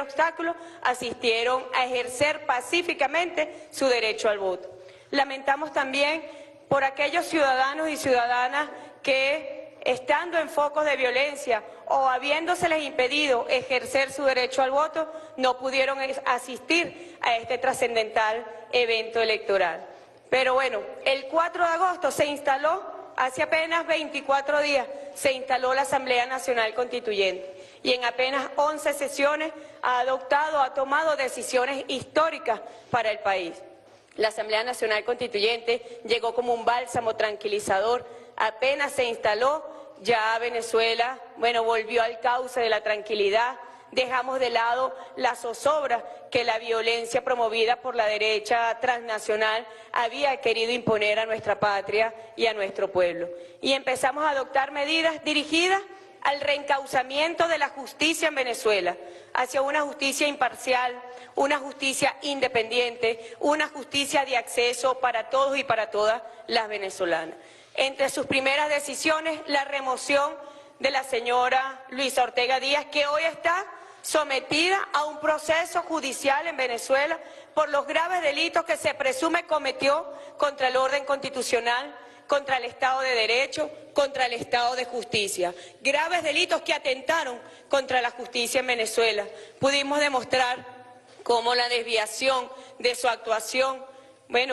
obstáculos, asistieron a ejercer pacíficamente su derecho al voto. Lamentamos también por aquellos ciudadanos y ciudadanas que, estando en focos de violencia o habiéndoseles impedido ejercer su derecho al voto, no pudieron asistir a este trascendental evento electoral. Pero bueno, el 4 de agosto se instaló, hace apenas 24 días, se instaló la Asamblea Nacional Constituyente y en apenas 11 sesiones ha tomado decisiones históricas para el país. La Asamblea Nacional Constituyente llegó como un bálsamo tranquilizador, apenas se instaló, ya Venezuela, volvió al cauce de la tranquilidad, dejamos de lado la zozobra que la violencia promovida por la derecha transnacional había querido imponer a nuestra patria y a nuestro pueblo. Y empezamos a adoptar medidas dirigidas al reencauzamiento de la justicia en Venezuela, hacia una justicia imparcial, una justicia independiente, una justicia de acceso para todos y para todas las venezolanas. Entre sus primeras decisiones, la remoción de la señora Luisa Ortega Díaz, que hoy está sometida a un proceso judicial en Venezuela por los graves delitos que se presume cometió contra el orden constitucional, contra el Estado de Derecho, contra el Estado de Justicia. Graves delitos que atentaron contra la justicia en Venezuela. Pudimos demostrar cómo la desviación de su actuación,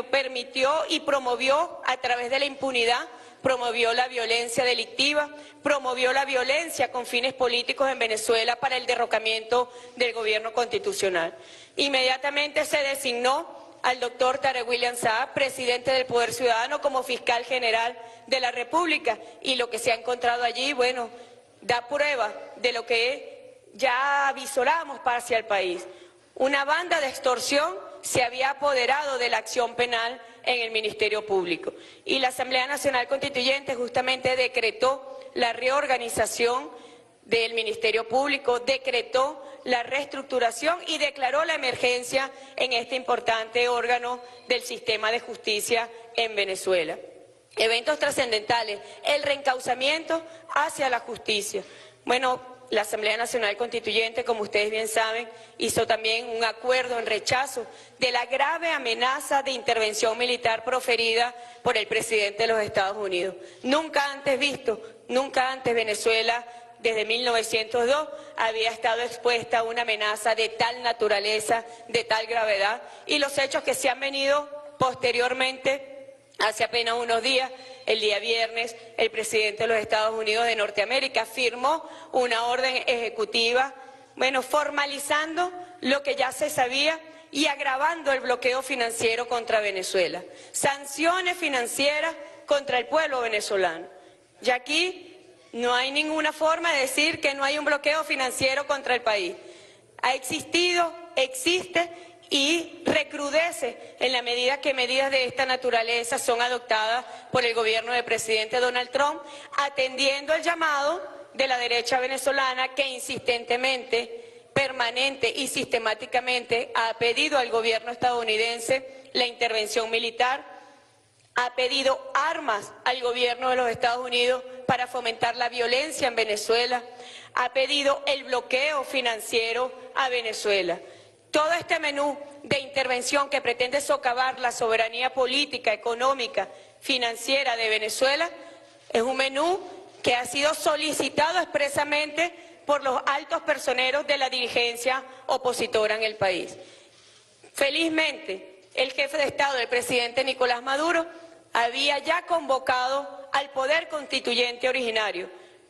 permitió y promovió a través de la impunidad, promovió la violencia delictiva, promovió la violencia con fines políticos en Venezuela para el derrocamiento del gobierno constitucional. Inmediatamente se designó al doctor Tarek William Saab, presidente del Poder Ciudadano, como fiscal general de la República, y lo que se ha encontrado allí, da prueba de lo que ya avisoramos hacia el país. Una banda de extorsión se había apoderado de la acción penal en el Ministerio Público y la Asamblea Nacional Constituyente justamente decretó la reorganización del Ministerio Público, decretó la reestructuración y declaró la emergencia en este importante órgano del sistema de justicia en Venezuela. Eventos trascendentales, el reencauzamiento hacia la justicia. La Asamblea Nacional Constituyente, como ustedes bien saben, hizo también un acuerdo en rechazo de la grave amenaza de intervención militar proferida por el presidente de los Estados Unidos. Nunca antes visto, nunca antes Venezuela, desde 1902, había estado expuesta a una amenaza de tal naturaleza, de tal gravedad, y los hechos que se han venido posteriormente. Hace apenas unos días, el día viernes, el presidente de los Estados Unidos de Norteamérica firmó una orden ejecutiva, formalizando lo que ya se sabía y agravando el bloqueo financiero contra Venezuela. Sanciones financieras contra el pueblo venezolano. Y aquí no hay ninguna forma de decir que no hay un bloqueo financiero contra el país. Ha existido, existe y recrudece en la medida que medidas de esta naturaleza son adoptadas por el gobierno del presidente Donald Trump, atendiendo el llamado de la derecha venezolana que insistentemente, permanente y sistemáticamente ha pedido al gobierno estadounidense la intervención militar, ha pedido armas al gobierno de los Estados Unidos para fomentar la violencia en Venezuela, ha pedido el bloqueo financiero a Venezuela. Todo este menú de intervención que pretende socavar la soberanía política, económica, financiera de Venezuela es un menú que ha sido solicitado expresamente por los altos personeros de la dirigencia opositora en el país. Felizmente, el jefe de Estado, el presidente Nicolás Maduro, había ya convocado al Poder Constituyente originario.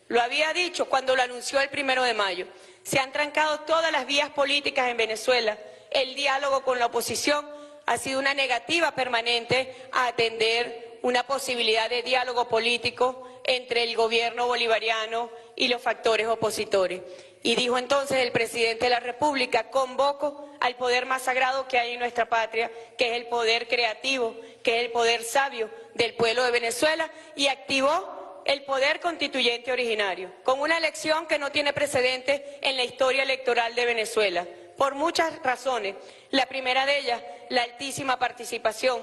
Lo había dicho cuando lo anunció el 1 de mayo. Se han trancado todas las vías políticas en Venezuela. El diálogo con la oposición ha sido una negativa permanente a atender una posibilidad de diálogo político entre el gobierno bolivariano y los factores opositores. Y dijo entonces el presidente de la República: convoco al poder más sagrado que hay en nuestra patria, que es el poder creativo, que es el poder sabio del pueblo de Venezuela, y activó el Poder Constituyente originario, con una elección que no tiene precedentes en la historia electoral de Venezuela, por muchas razones. La primera de ellas, la altísima participación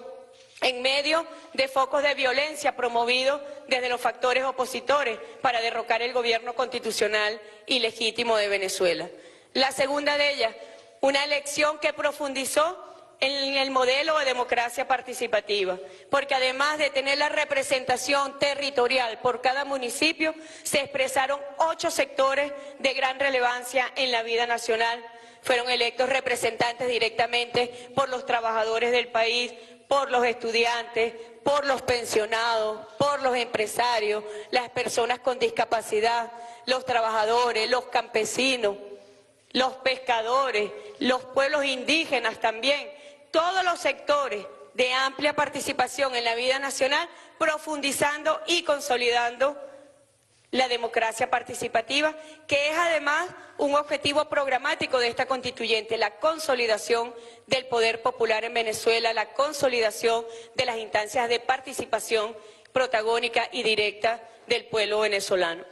en medio de focos de violencia promovidos desde los factores opositores para derrocar el gobierno constitucional y legítimo de Venezuela. La segunda de ellas, Una elección que profundizó en el modelo de democracia participativa, porque además de tener la representación territorial por cada municipio, se expresaron 8 sectores de gran relevancia en la vida nacional. Fueron electos representantes directamente por los trabajadores del país, por los estudiantes, por los pensionados, por los empresarios, las personas con discapacidad, los trabajadores, los campesinos, los pescadores, los pueblos indígenas también, todos los sectores de amplia participación en la vida nacional, profundizando y consolidando la democracia participativa, que es además un objetivo programático de esta constituyente, la consolidación del poder popular en Venezuela, la consolidación de las instancias de participación protagónica y directa del pueblo venezolano.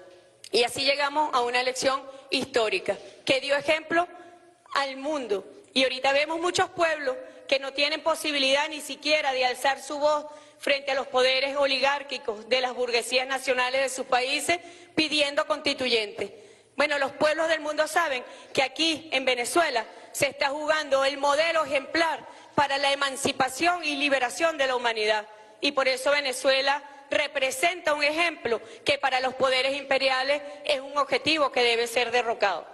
Y así llegamos a una elección histórica que dio ejemplo al mundo. Y ahorita vemos muchos pueblos que no tienen posibilidad ni siquiera de alzar su voz frente a los poderes oligárquicos de las burguesías nacionales de sus países pidiendo constituyentes. Bueno, los pueblos del mundo saben que aquí en Venezuela se está jugando el modelo ejemplar para la emancipación y liberación de la humanidad. Y por eso Venezuela representa un ejemplo que para los poderes imperiales es un objetivo que debe ser derrocado,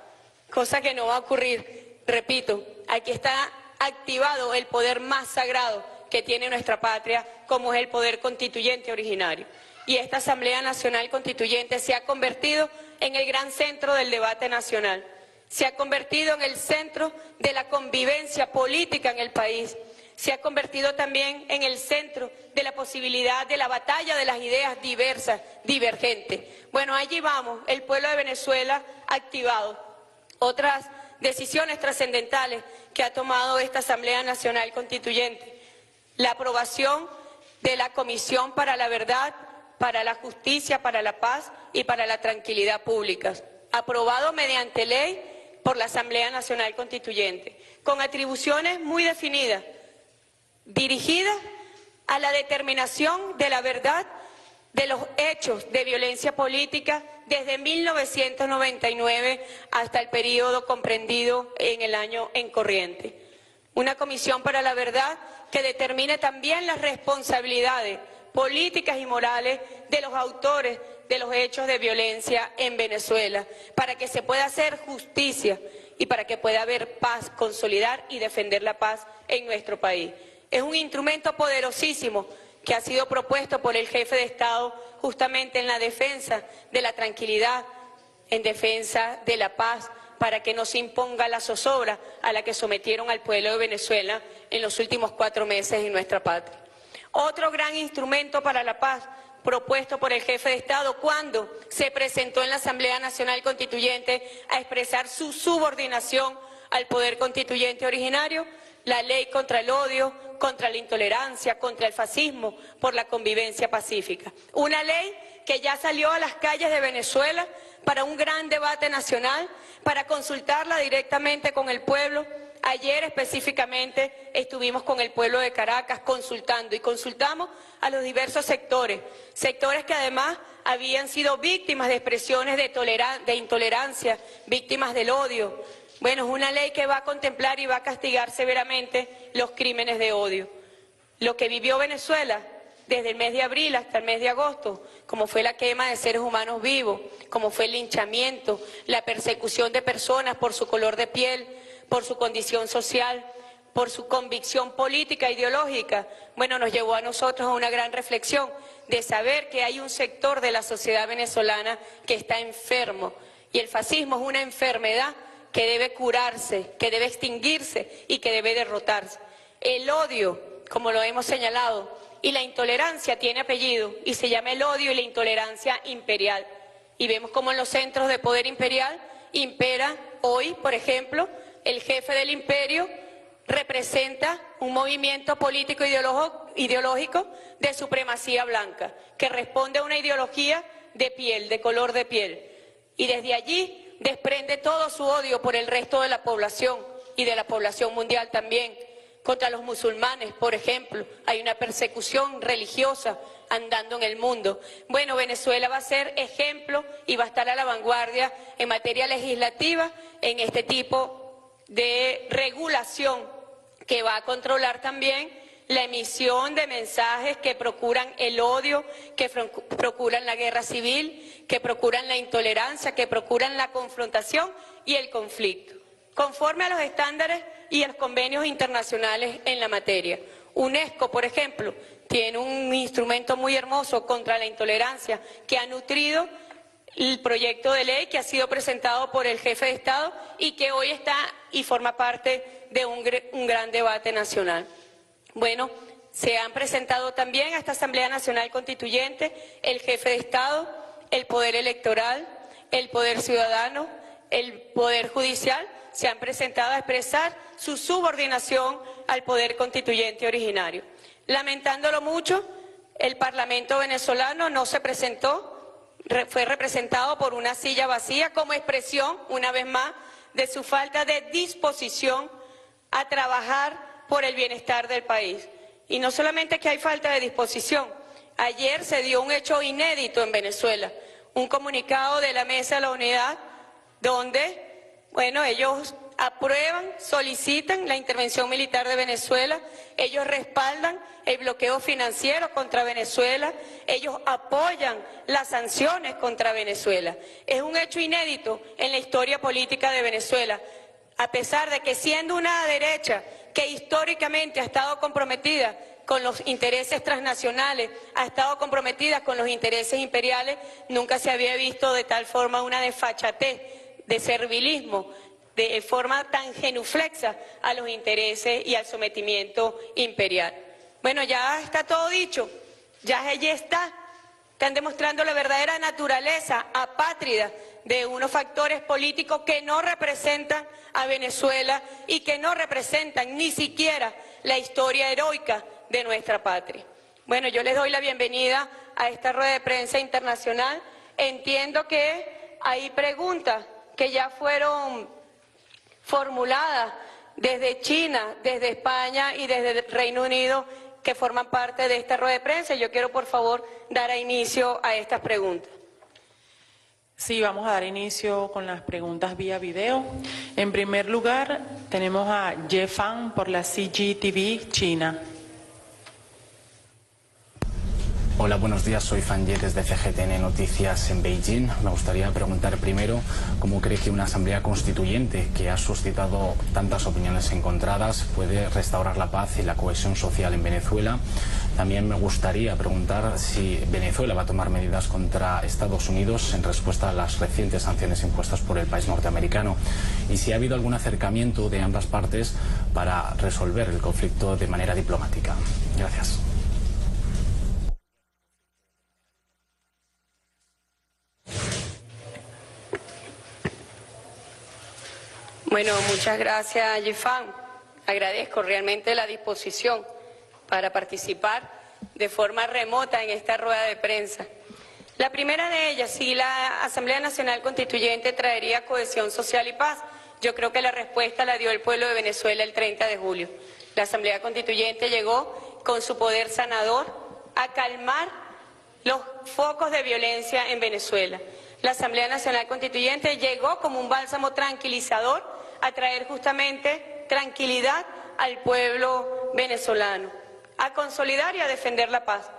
cosa que no va a ocurrir. Repito, aquí está activado el poder más sagrado que tiene nuestra patria, como es el poder constituyente originario. Y esta Asamblea Nacional Constituyente se ha convertido en el gran centro del debate nacional, se ha convertido en el centro de la convivencia política en el país, se ha convertido también en el centro de la posibilidad de la batalla de las ideas diversas, divergentes. Bueno, allí vamos, el pueblo de Venezuela activado. Otras decisiones trascendentales que ha tomado esta Asamblea Nacional Constituyente: la aprobación de la Comisión para la Verdad, para la Justicia, para la Paz y para la Tranquilidad Públicas, aprobado mediante ley por la Asamblea Nacional Constituyente, con atribuciones muy definidas, dirigidas a la determinación de la verdad de los hechos de violencia política desde 1999 hasta el periodo comprendido en el año en corriente. Una comisión para la verdad que determine también las responsabilidades políticas y morales de los autores de los hechos de violencia en Venezuela, para que se pueda hacer justicia y para que pueda haber paz, consolidar y defender la paz en nuestro país. Es un instrumento poderosísimo que ha sido propuesto por el jefe de Estado justamente en la defensa de la tranquilidad, en defensa de la paz, para que no se imponga la zozobra a la que sometieron al pueblo de Venezuela en los últimos 4 meses en nuestra patria. Otro gran instrumento para la paz propuesto por el jefe de Estado cuando se presentó en la Asamblea Nacional Constituyente a expresar su subordinación al poder constituyente originario: la ley contra el odio, contra la intolerancia, contra el fascismo, por la convivencia pacífica. Una ley que ya salió a las calles de Venezuela para un gran debate nacional, para consultarla directamente con el pueblo. Ayer específicamente estuvimos con el pueblo de Caracas consultando y consultamos a los diversos sectores que además habían sido víctimas de expresiones de intolerancia, víctimas del odio. Bueno, es una ley que va a contemplar y va a castigar severamente los crímenes de odio. Lo que vivió Venezuela desde el mes de abril hasta el mes de agosto, como fue la quema de seres humanos vivos, como fue el linchamiento, la persecución de personas por su color de piel, por su condición social, por su convicción política, ideológica, bueno, nos llevó a nosotros a una gran reflexión de saber que hay un sector de la sociedad venezolana que está enfermo, y el fascismo es una enfermedad que debe curarse, que debe extinguirse y que debe derrotarse. El odio, como lo hemos señalado, y la intolerancia tiene apellido y se llama el odio y la intolerancia imperial. Y vemos cómo en los centros de poder imperial impera hoy, por ejemplo, el jefe del imperio representa un movimiento político ideológico de supremacía blanca, que responde a una ideología de piel, de color de piel. Y desde allí desprende todo su odio por el resto de la población y de la población mundial también. Contra los musulmanes, por ejemplo, hay una persecución religiosa andando en el mundo. Bueno, Venezuela va a ser ejemplo y va a estar a la vanguardia en materia legislativa en este tipo de regulación que va a controlar también la emisión de mensajes que procuran el odio, que procuran la guerra civil, que procuran la intolerancia, que procuran la confrontación y el conflicto, conforme a los estándares y a los convenios internacionales en la materia. UNESCO, por ejemplo, tiene un instrumento muy hermoso contra la intolerancia que ha nutrido el proyecto de ley que ha sido presentado por el jefe de Estado y que hoy está y forma parte de un gran debate nacional. Bueno, se han presentado también a esta Asamblea Nacional Constituyente el jefe de Estado, el Poder Electoral, el Poder Ciudadano, el Poder Judicial, se han presentado a expresar su subordinación al Poder Constituyente originario. Lamentándolo mucho, el Parlamento venezolano no se presentó, fue representado por una silla vacía como expresión, una vez más, de su falta de disposición a trabajar por el bienestar del país. Y no solamente que hay falta de disposición, ayer se dio un hecho inédito en Venezuela, un comunicado de la Mesa de la Unidad donde, bueno, ellos aprueban, solicitan la intervención militar de Venezuela, ellos respaldan el bloqueo financiero contra Venezuela, ellos apoyan las sanciones contra Venezuela. Es un hecho inédito en la historia política de Venezuela, a pesar de que siendo una derecha que históricamente ha estado comprometida con los intereses transnacionales, ha estado comprometida con los intereses imperiales, nunca se había visto de tal forma una desfachatez, de servilismo, de forma tan genuflexa a los intereses y al sometimiento imperial. Bueno, ya está todo dicho, ya allí está. Están demostrando la verdadera naturaleza apátrida de unos factores políticos que no representan a Venezuela y que no representan ni siquiera la historia heroica de nuestra patria. Bueno, yo les doy la bienvenida a esta rueda de prensa internacional. Entiendo que hay preguntas que ya fueron formuladas desde China, desde España y desde el Reino Unido, que forman parte de esta rueda de prensa. Yo quiero, por favor, dar inicio a estas preguntas. Sí, vamos a dar inicio con las preguntas vía video. En primer lugar, tenemos a Ye Fan por la CGTV China. Hola, buenos días. Soy Fan Ye desde CGTN Noticias en Beijing. Me gustaría preguntar primero cómo cree que una asamblea constituyente que ha suscitado tantas opiniones encontradas puede restaurar la paz y la cohesión social en Venezuela. También me gustaría preguntar si Venezuela va a tomar medidas contra Estados Unidos en respuesta a las recientes sanciones impuestas por el país norteamericano y si ha habido algún acercamiento de ambas partes para resolver el conflicto de manera diplomática. Gracias. Bueno, muchas gracias, Yefan. Agradezco realmente la disposición para participar de forma remota en esta rueda de prensa. La primera de ellas, si la Asamblea Nacional Constituyente traería cohesión social y paz, yo creo que la respuesta la dio el pueblo de Venezuela el 30 de julio. La Asamblea Constituyente llegó con su poder sanador a calmar los focos de violencia en Venezuela. La Asamblea Nacional Constituyente llegó como un bálsamo tranquilizador a traer justamente tranquilidad al pueblo venezolano, a consolidar y a defender la paz.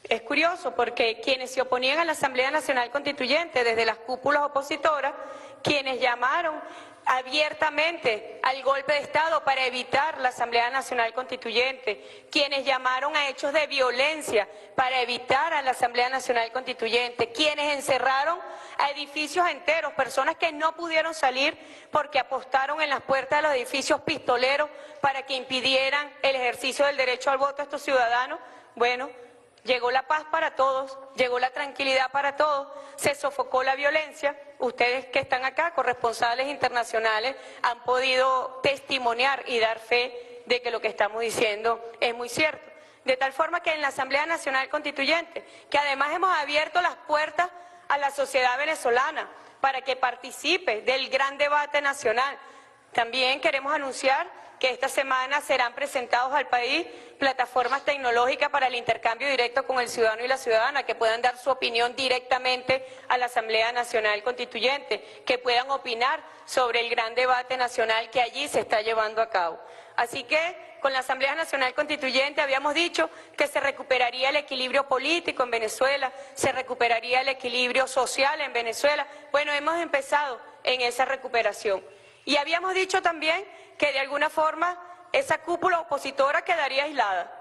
Es curioso porque quienes se oponían a la Asamblea Nacional Constituyente desde las cúpulas opositoras, quienes llamaron abiertamente al golpe de Estado para evitar la Asamblea Nacional Constituyente, quienes llamaron a hechos de violencia para evitar a la Asamblea Nacional Constituyente, quienes encerraron a edificios enteros, personas que no pudieron salir porque apostaron en las puertas de los edificios pistoleros para que impidieran el ejercicio del derecho al voto a estos ciudadanos. Bueno, llegó la paz para todos, llegó la tranquilidad para todos, se sofocó la violencia. Ustedes que están acá, corresponsales internacionales, han podido testimoniar y dar fe de que lo que estamos diciendo es muy cierto. De tal forma que en la Asamblea Nacional Constituyente, que además hemos abierto las puertas a la sociedad venezolana para que participe del gran debate nacional, también queremos anunciar que esta semana serán presentados al país plataformas tecnológicas para el intercambio directo con el ciudadano y la ciudadana, que puedan dar su opinión directamente a la Asamblea Nacional Constituyente, que puedan opinar sobre el gran debate nacional que allí se está llevando a cabo. Así que con la Asamblea Nacional Constituyente habíamos dicho que se recuperaría el equilibrio político en Venezuela, se recuperaría el equilibrio social en Venezuela. Bueno, hemos empezado en esa recuperación. Y habíamos dicho también que de alguna forma esa cúpula opositora quedaría aislada.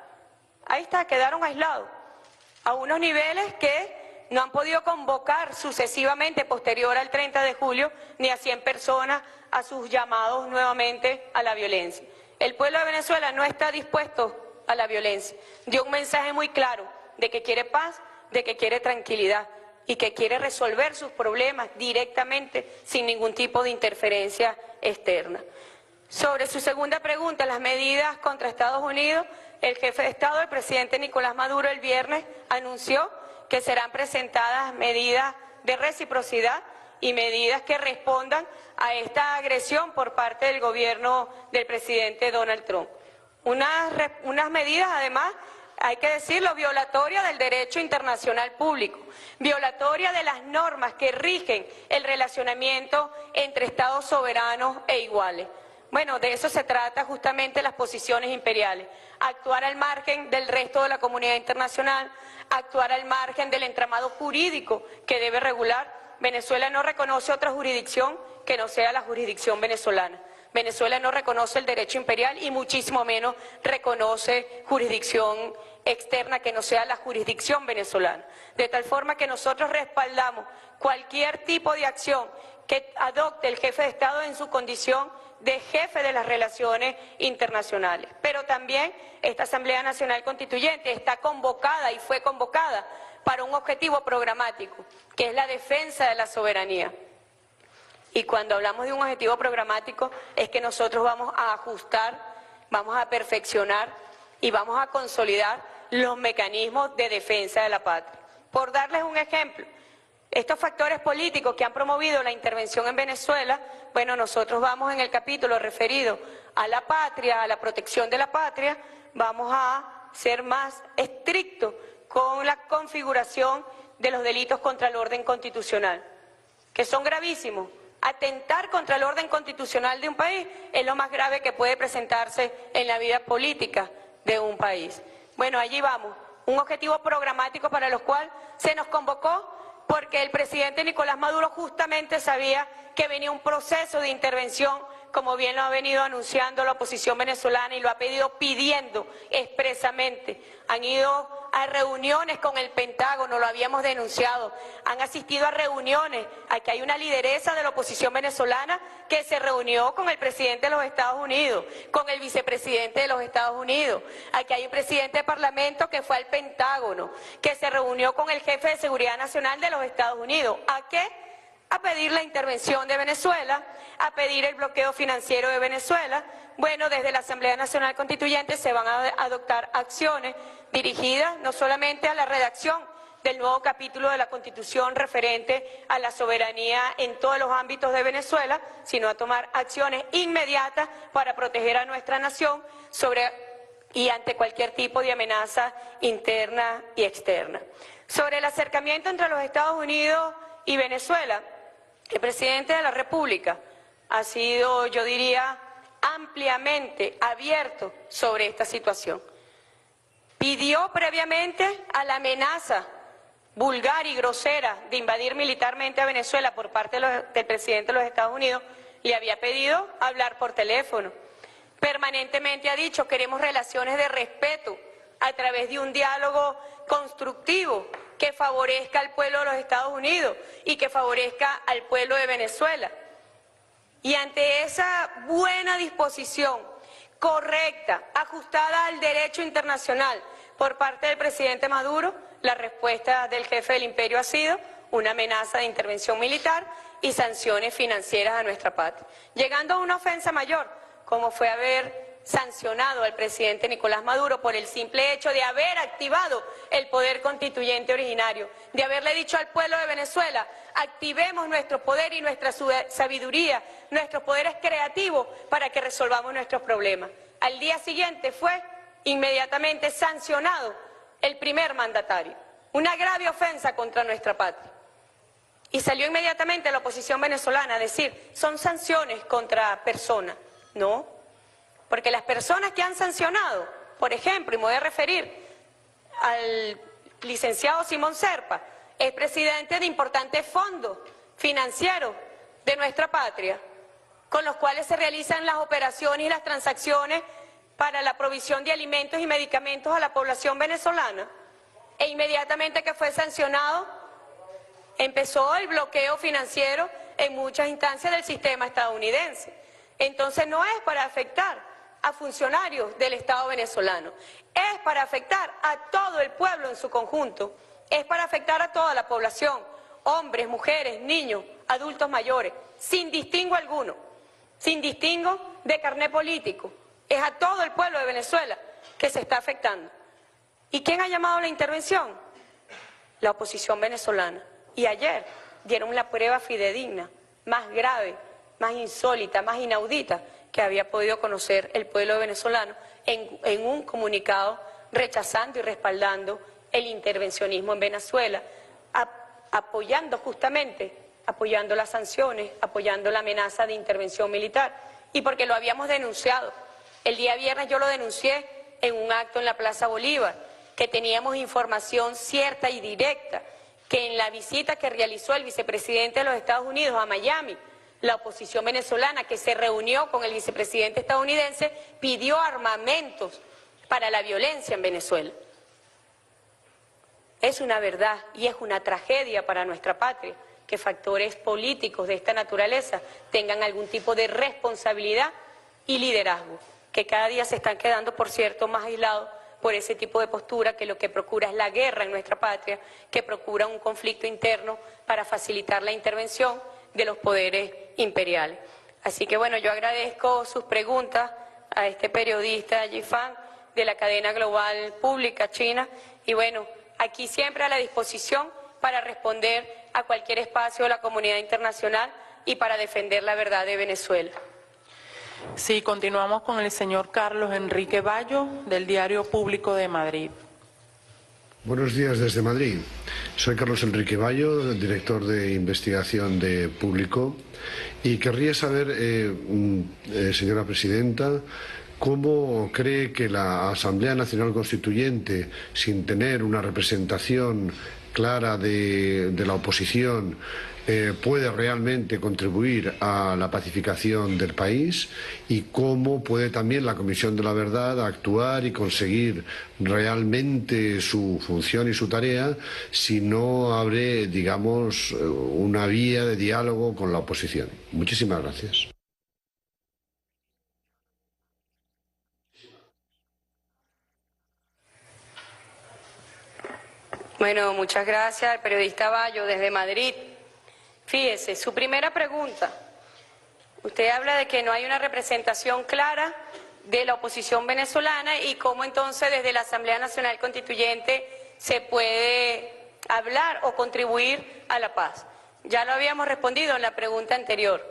Ahí está, quedaron aislados, a unos niveles que no han podido convocar sucesivamente posterior al 30 de julio ni a 100 personas a sus llamados nuevamente a la violencia. El pueblo de Venezuela no está dispuesto a la violencia. Dio un mensaje muy claro de que quiere paz, de que quiere tranquilidad y que quiere resolver sus problemas directamente sin ningún tipo de interferencia externa. Sobre su segunda pregunta, las medidas contra Estados Unidos, el jefe de Estado, el presidente Nicolás Maduro, el viernes anunció que serán presentadas medidas de reciprocidad y medidas que respondan a esta agresión por parte del gobierno del presidente Donald Trump. Unas medidas, además, hay que decirlo, violatoria del derecho internacional público, violatoria de las normas que rigen el relacionamiento entre Estados soberanos e iguales. Bueno, de eso se trata justamente las posiciones imperiales, actuar al margen del resto de la comunidad internacional, actuar al margen del entramado jurídico que debe regular. Venezuela no reconoce otra jurisdicción que no sea la jurisdicción venezolana. Venezuela no reconoce el derecho imperial y muchísimo menos reconoce jurisdicción externa que no sea la jurisdicción venezolana. De tal forma que nosotros respaldamos cualquier tipo de acción que adopte el jefe de Estado en su condición de jefe de las relaciones internacionales. Pero también esta Asamblea Nacional Constituyente está convocada y fue convocada para un objetivo programático, que es la defensa de la soberanía. Y cuando hablamos de un objetivo programático es que nosotros vamos a ajustar, vamos a perfeccionar y vamos a consolidar los mecanismos de defensa de la patria. Por darles un ejemplo, estos factores políticos que han promovido la intervención en Venezuela, bueno, nosotros vamos en el capítulo referido a la patria, a la protección de la patria, vamos a ser más estrictos con la configuración de los delitos contra el orden constitucional, que son gravísimos. Atentar contra el orden constitucional de un país es lo más grave que puede presentarse en la vida política de un país. Bueno, allí vamos, un objetivo programático para el cual se nos convocó porque el presidente Nicolás Maduro justamente sabía que venía un proceso de intervención, como bien lo ha venido anunciando la oposición venezolana y lo ha pidiendo expresamente. Han ido a reuniones con el Pentágono, lo habíamos denunciado, han asistido a reuniones. Aquí hay una lideresa de la oposición venezolana que se reunió con el presidente de los Estados Unidos, con el vicepresidente de los Estados Unidos. Aquí hay un presidente de Parlamento que fue al Pentágono, que se reunió con el jefe de Seguridad Nacional de los Estados Unidos. ¿A qué? A pedir la intervención de Venezuela, a pedir el bloqueo financiero de Venezuela. Bueno, desde la Asamblea Nacional Constituyente se van a adoptar acciones dirigidas no solamente a la redacción del nuevo capítulo de la Constitución referente a la soberanía en todos los ámbitos de Venezuela, sino a tomar acciones inmediatas para proteger a nuestra nación y ante cualquier tipo de amenaza interna y externa. Sobre el acercamiento entre los Estados Unidos y Venezuela, el presidente de la República ha sido, yo diría, ampliamente abierto sobre esta situación. Pidió previamente a la amenaza vulgar y grosera de invadir militarmente a Venezuela por parte del presidente de los Estados Unidos, le había pedido hablar por teléfono. Permanentemente ha dicho, queremos relaciones de respeto a través de un diálogo constructivo que favorezca al pueblo de los Estados Unidos y que favorezca al pueblo de Venezuela. Y ante esa buena disposición, correcta, ajustada al derecho internacional por parte del presidente Maduro, la respuesta del jefe del imperio ha sido una amenaza de intervención militar y sanciones financieras a nuestra patria, llegando a una ofensa mayor, como fue haber sancionado al presidente Nicolás Maduro por el simple hecho de haber activado el poder constituyente originario, de haberle dicho al pueblo de Venezuela: activemos nuestro poder y nuestra sabiduría, nuestros poderes creativos para que resolvamos nuestros problemas. Al día siguiente fue inmediatamente sancionado el primer mandatario, una grave ofensa contra nuestra patria. Y salió inmediatamente la oposición venezolana a decir: son sanciones contra personas. No, porque las personas que han sancionado, por ejemplo, y me voy a referir al licenciado Simón Serpa, es presidente de importantes fondos financieros de nuestra patria, con los cuales se realizan las operaciones y las transacciones para la provisión de alimentos y medicamentos a la población venezolana. E inmediatamente que fue sancionado, empezó el bloqueo financiero en muchas instancias del sistema estadounidense. Entonces no es para afectar a funcionarios del Estado venezolano, es para afectar a todo el pueblo en su conjunto, es para afectar a toda la población, hombres, mujeres, niños, adultos mayores, sin distingo alguno, sin distingo de carné político. Es a todo el pueblo de Venezuela que se está afectando. ¿Y quién ha llamado a la intervención? La oposición venezolana. Y ayer dieron la prueba fidedigna, más grave, más insólita, más inaudita que había podido conocer el pueblo venezolano en un comunicado rechazando y respaldando el intervencionismo en Venezuela, apoyando las sanciones, apoyando la amenaza de intervención militar, y porque lo habíamos denunciado. El día viernes yo lo denuncié en un acto en la Plaza Bolívar, que teníamos información cierta y directa, que en la visita que realizó el vicepresidente de los Estados Unidos a Miami, la oposición venezolana que se reunió con el vicepresidente estadounidense pidió armamentos para la violencia en Venezuela. Es una verdad y es una tragedia para nuestra patria que factores políticos de esta naturaleza tengan algún tipo de responsabilidad y liderazgo, que cada día se están quedando, por cierto, más aislados por ese tipo de postura que lo que procura es la guerra en nuestra patria, que procura un conflicto interno para facilitar la intervención de los poderes imperiales. Así que bueno, yo agradezco sus preguntas a este periodista Yifan de la cadena global pública china, y bueno, aquí siempre a la disposición para responder a cualquier espacio de la comunidad internacional y para defender la verdad de Venezuela. Sí, continuamos con el señor Carlos Enrique Bayo, del Diario Público de Madrid. Buenos días desde Madrid. Soy Carlos Enrique Bayo, director de investigación de Público, y querría saber, señora presidenta, ¿cómo cree que la Asamblea Nacional Constituyente, sin tener una representación clara de la oposición, puede realmente contribuir a la pacificación del país, y cómo puede también la Comisión de la Verdad actuar y conseguir realmente su función y su tarea si no abre, digamos, una vía de diálogo con la oposición? Muchísimas gracias. Bueno, muchas gracias al periodista Bayo desde Madrid. Fíjese, su primera pregunta, usted habla de que no hay una representación clara de la oposición venezolana y cómo entonces desde la Asamblea Nacional Constituyente se puede hablar o contribuir a la paz. Ya lo habíamos respondido en la pregunta anterior.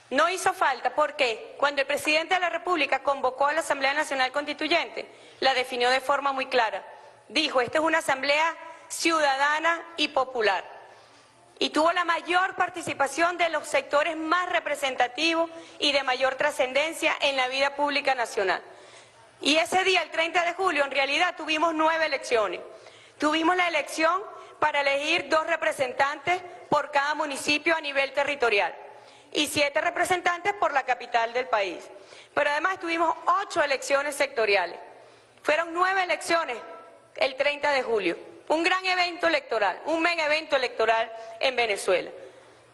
No hizo falta porque cuando el presidente de la República convocó a la Asamblea Nacional Constituyente, la definió de forma muy clara. Dijo, esta es una asamblea ciudadana y popular. Y tuvo la mayor participación de los sectores más representativos y de mayor trascendencia en la vida pública nacional. Y ese día, el 30 de julio, en realidad tuvimos 9 elecciones. Tuvimos la elección para elegir 2 representantes por cada municipio a nivel territorial y 7 representantes por la capital del país. Pero además tuvimos 8 elecciones sectoriales. Fueron 9 elecciones el 30 de julio. Un gran evento electoral, un mega evento electoral en Venezuela.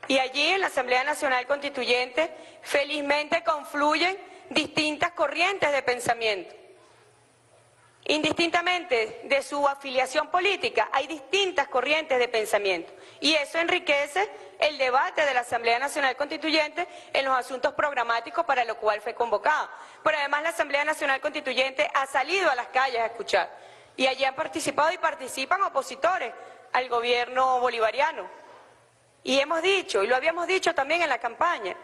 Y allí en la Asamblea Nacional Constituyente felizmente confluyen distintas corrientes de pensamiento. Indistintamente de su afiliación política, hay distintas corrientes de pensamiento. Y eso enriquece el debate de la Asamblea Nacional Constituyente en los asuntos programáticos para lo cual fue convocada. Pero además la Asamblea Nacional Constituyente ha salido a las calles a escuchar. Y allí han participado y participan opositores al gobierno bolivariano. Y hemos dicho, y lo habíamos dicho también en la campaña,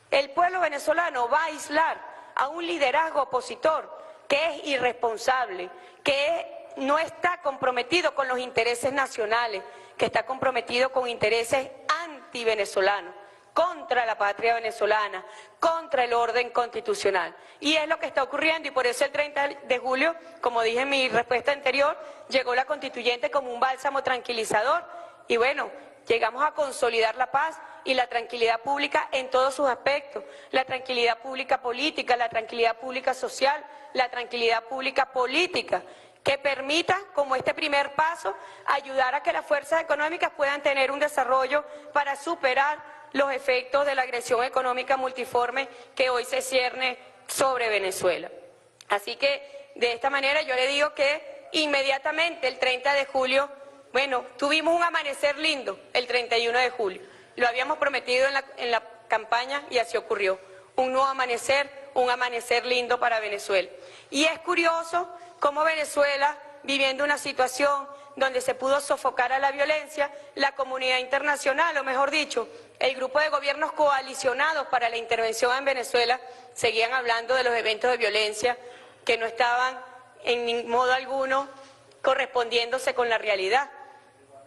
el pueblo venezolano va a aislar a un liderazgo opositor que es irresponsable, que no está comprometido con los intereses nacionales, que está comprometido con intereses anti-venezolanos, contra la patria venezolana, contra el orden constitucional. Y es lo que está ocurriendo, y por eso el 30 de julio, como dije en mi respuesta anterior, llegó la constituyente como un bálsamo tranquilizador, y bueno, llegamos a consolidar la paz y la tranquilidad pública en todos sus aspectos, la tranquilidad pública política, la tranquilidad pública social, la tranquilidad pública política, que permita, como este primer paso, ayudar a que las fuerzas económicas puedan tener un desarrollo para superar los efectos de la agresión económica multiforme que hoy se cierne sobre Venezuela. Así que, de esta manera, yo le digo que inmediatamente el 30 de julio, bueno, tuvimos un amanecer lindo el 31 de julio. Lo habíamos prometido en la campaña y así ocurrió. Un nuevo amanecer, un amanecer lindo para Venezuela. Y es curioso cómo Venezuela, viviendo una situación donde se pudo sofocar a la violencia, la comunidad internacional, o mejor dicho, el grupo de gobiernos coalicionados para la intervención en Venezuela, seguían hablando de los eventos de violencia que no estaban en modo alguno correspondiéndose con la realidad.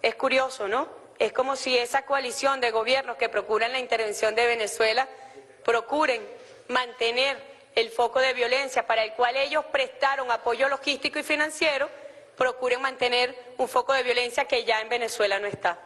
Es curioso, ¿no? Es como si esa coalición de gobiernos que procuran la intervención de Venezuela procuren mantener el foco de violencia para el cual ellos prestaron apoyo logístico y financiero, procuren mantener un foco de violencia que ya en Venezuela no está.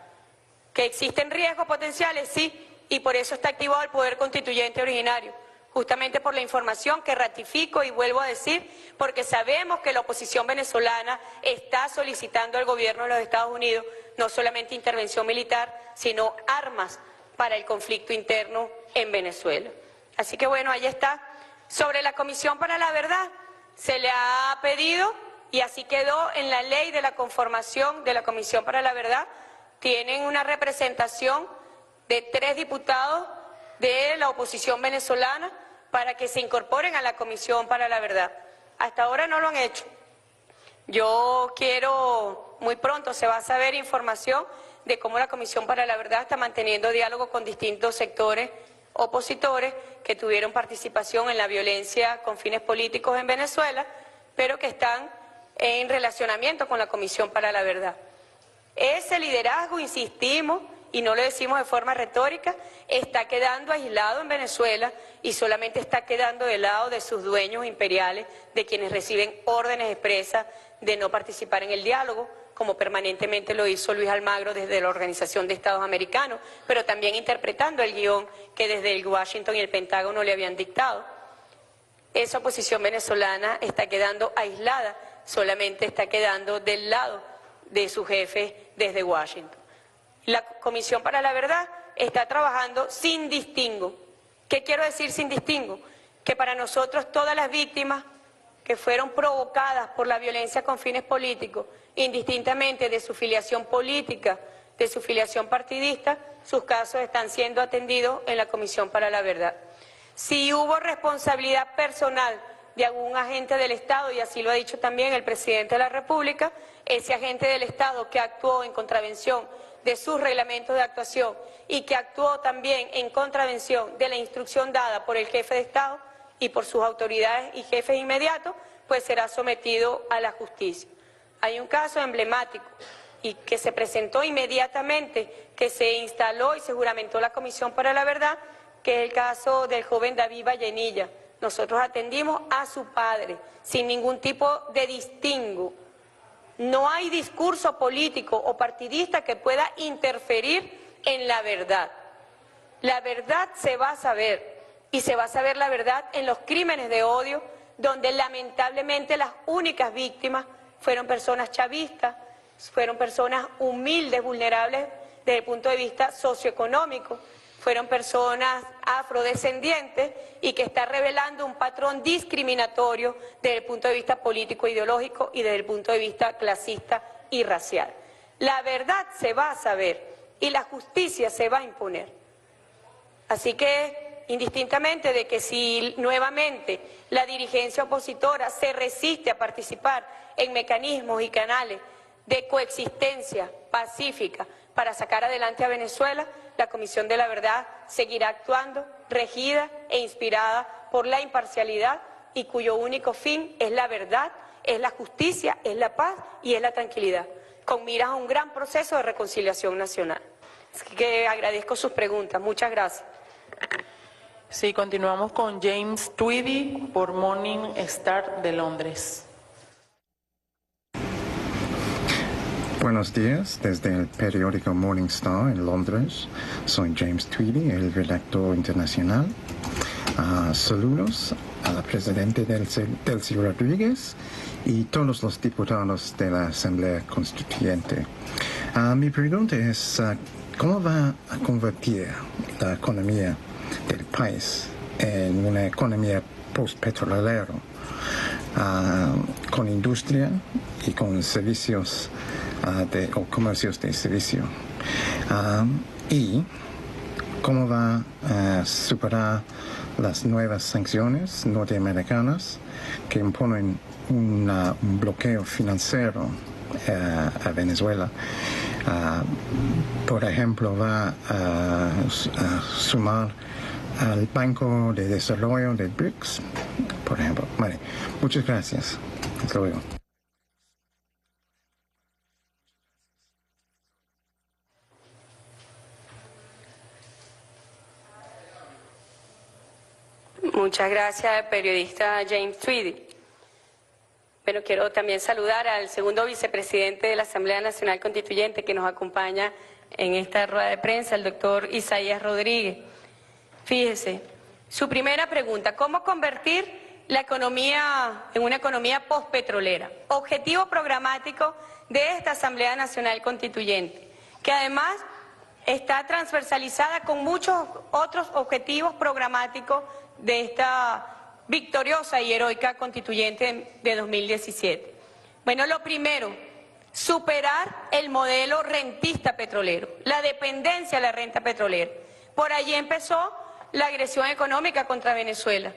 ¿Que existen riesgos potenciales? Sí, y por eso está activado el Poder Constituyente originario, justamente por la información que ratifico y vuelvo a decir, porque sabemos que la oposición venezolana está solicitando al gobierno de los Estados Unidos no solamente intervención militar, sino armas para el conflicto interno en Venezuela. Así que bueno, ahí está. Sobre la Comisión para la Verdad, se le ha pedido, y así quedó en la ley de la conformación de la Comisión para la Verdad, tienen una representación de 3 diputados de la oposición venezolana para que se incorporen a la Comisión para la Verdad. Hasta ahora no lo han hecho. Yo quiero, muy pronto se va a saber información de cómo la Comisión para la Verdad está manteniendo diálogo con distintos sectores opositores que tuvieron participación en la violencia con fines políticos en Venezuela, pero que están en relacionamiento con la Comisión para la Verdad. Ese liderazgo, insistimos, y no lo decimos de forma retórica, está quedando aislado en Venezuela y solamente está quedando del lado de sus dueños imperiales, de quienes reciben órdenes expresas de no participar en el diálogo, como permanentemente lo hizo Luis Almagro desde la Organización de Estados Americanos, pero también interpretando el guión que desde el Washington y el Pentágono le habían dictado. Esa oposición venezolana está quedando aislada, solamente está quedando del lado de sus jefes desde Washington. La Comisión para la Verdad está trabajando sin distingo. ¿Qué quiero decir sin distingo? Que para nosotros todas las víctimas que fueron provocadas por la violencia con fines políticos, indistintamente de su filiación política, de su filiación partidista, sus casos están siendo atendidos en la Comisión para la Verdad. Si hubo responsabilidad personal de algún agente del Estado, y así lo ha dicho también el presidente de la República, ese agente del Estado que actuó en contravención de sus reglamentos de actuación y que actuó también en contravención de la instrucción dada por el jefe de Estado y por sus autoridades y jefes inmediatos, pues será sometido a la justicia. Hay un caso emblemático y que se presentó inmediatamente, que se instaló y se juramentó la Comisión para la Verdad, que es el caso del joven David Vallenilla. Nosotros atendimos a su padre sin ningún tipo de distingo. No hay discurso político o partidista que pueda interferir en la verdad. La verdad se va a saber, y se va a saber la verdad en los crímenes de odio, donde lamentablemente las únicas víctimas fueron personas chavistas, fueron personas humildes, vulnerables desde el punto de vista socioeconómico, fueron personas afrodescendientes y que está revelando un patrón discriminatorio desde el punto de vista político, ideológico y desde el punto de vista clasista y racial. La verdad se va a saber y la justicia se va a imponer. Así que, indistintamente de que si nuevamente la dirigencia opositora se resiste a participar en mecanismos y canales de coexistencia pacífica para sacar adelante a Venezuela, la Comisión de la Verdad seguirá actuando regida e inspirada por la imparcialidad y cuyo único fin es la verdad, es la justicia, es la paz y es la tranquilidad, con miras a un gran proceso de reconciliación nacional. Así que agradezco sus preguntas. Muchas gracias. Sí, continuamos con James Tweedy por Morning Star de Londres. Buenos días, desde el periódico Morning Star en Londres. Soy James Tweedy, el redactor internacional. Saludos a la presidenta Delcy Rodríguez y todos los diputados de la Asamblea Constituyente. Mi pregunta es, ¿cómo va a convertir la economía del país en una economía post-petrolera, con industria y con servicios o comercios de servicio? Y cómo va a superar las nuevas sanciones norteamericanas que imponen un bloqueo financiero a Venezuela. Por ejemplo, va a sumar al Banco de Desarrollo de BRICS, por ejemplo. Vale, muchas gracias. Hasta luego. Muchas gracias, periodista James Tweedy. Bueno, quiero también saludar al segundo vicepresidente de la Asamblea Nacional Constituyente que nos acompaña en esta rueda de prensa, el doctor Isaías Rodríguez. Fíjese, su primera pregunta, ¿cómo convertir la economía en una economía postpetrolera? Objetivo programático de esta Asamblea Nacional Constituyente, que además está transversalizada con muchos otros objetivos programáticos de esta victoriosa y heroica constituyente de 2017. Bueno, lo primero, superar el modelo rentista petrolero, la dependencia de la renta petrolera. Por allí empezó la agresión económica contra Venezuela.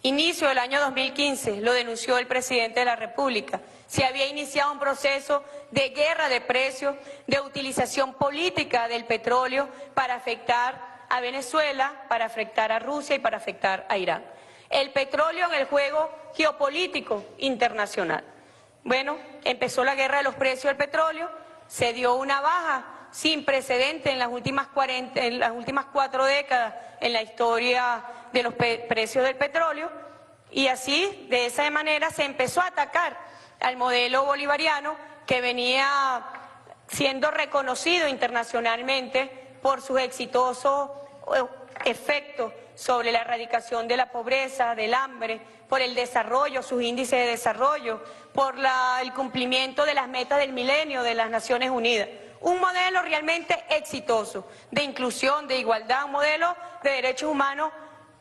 Inicio del año 2015, lo denunció el presidente de la República. Se había iniciado un proceso de guerra de precios, de utilización política del petróleo para afectar a Venezuela, para afectar a Rusia y para afectar a Irán. El petróleo en el juego geopolítico internacional. Bueno, empezó la guerra de los precios del petróleo, se dio una baja sin precedente en las últimas 4 décadas en la historia de los precios del petróleo, y así, de esa manera, se empezó a atacar al modelo bolivariano que venía siendo reconocido internacionalmente por sus exitosos efectos sobre la erradicación de la pobreza, del hambre, por el desarrollo, sus índices de desarrollo, por el cumplimiento de las metas del milenio de las Naciones Unidas. Un modelo realmente exitoso, de inclusión, de igualdad, un modelo de derechos humanos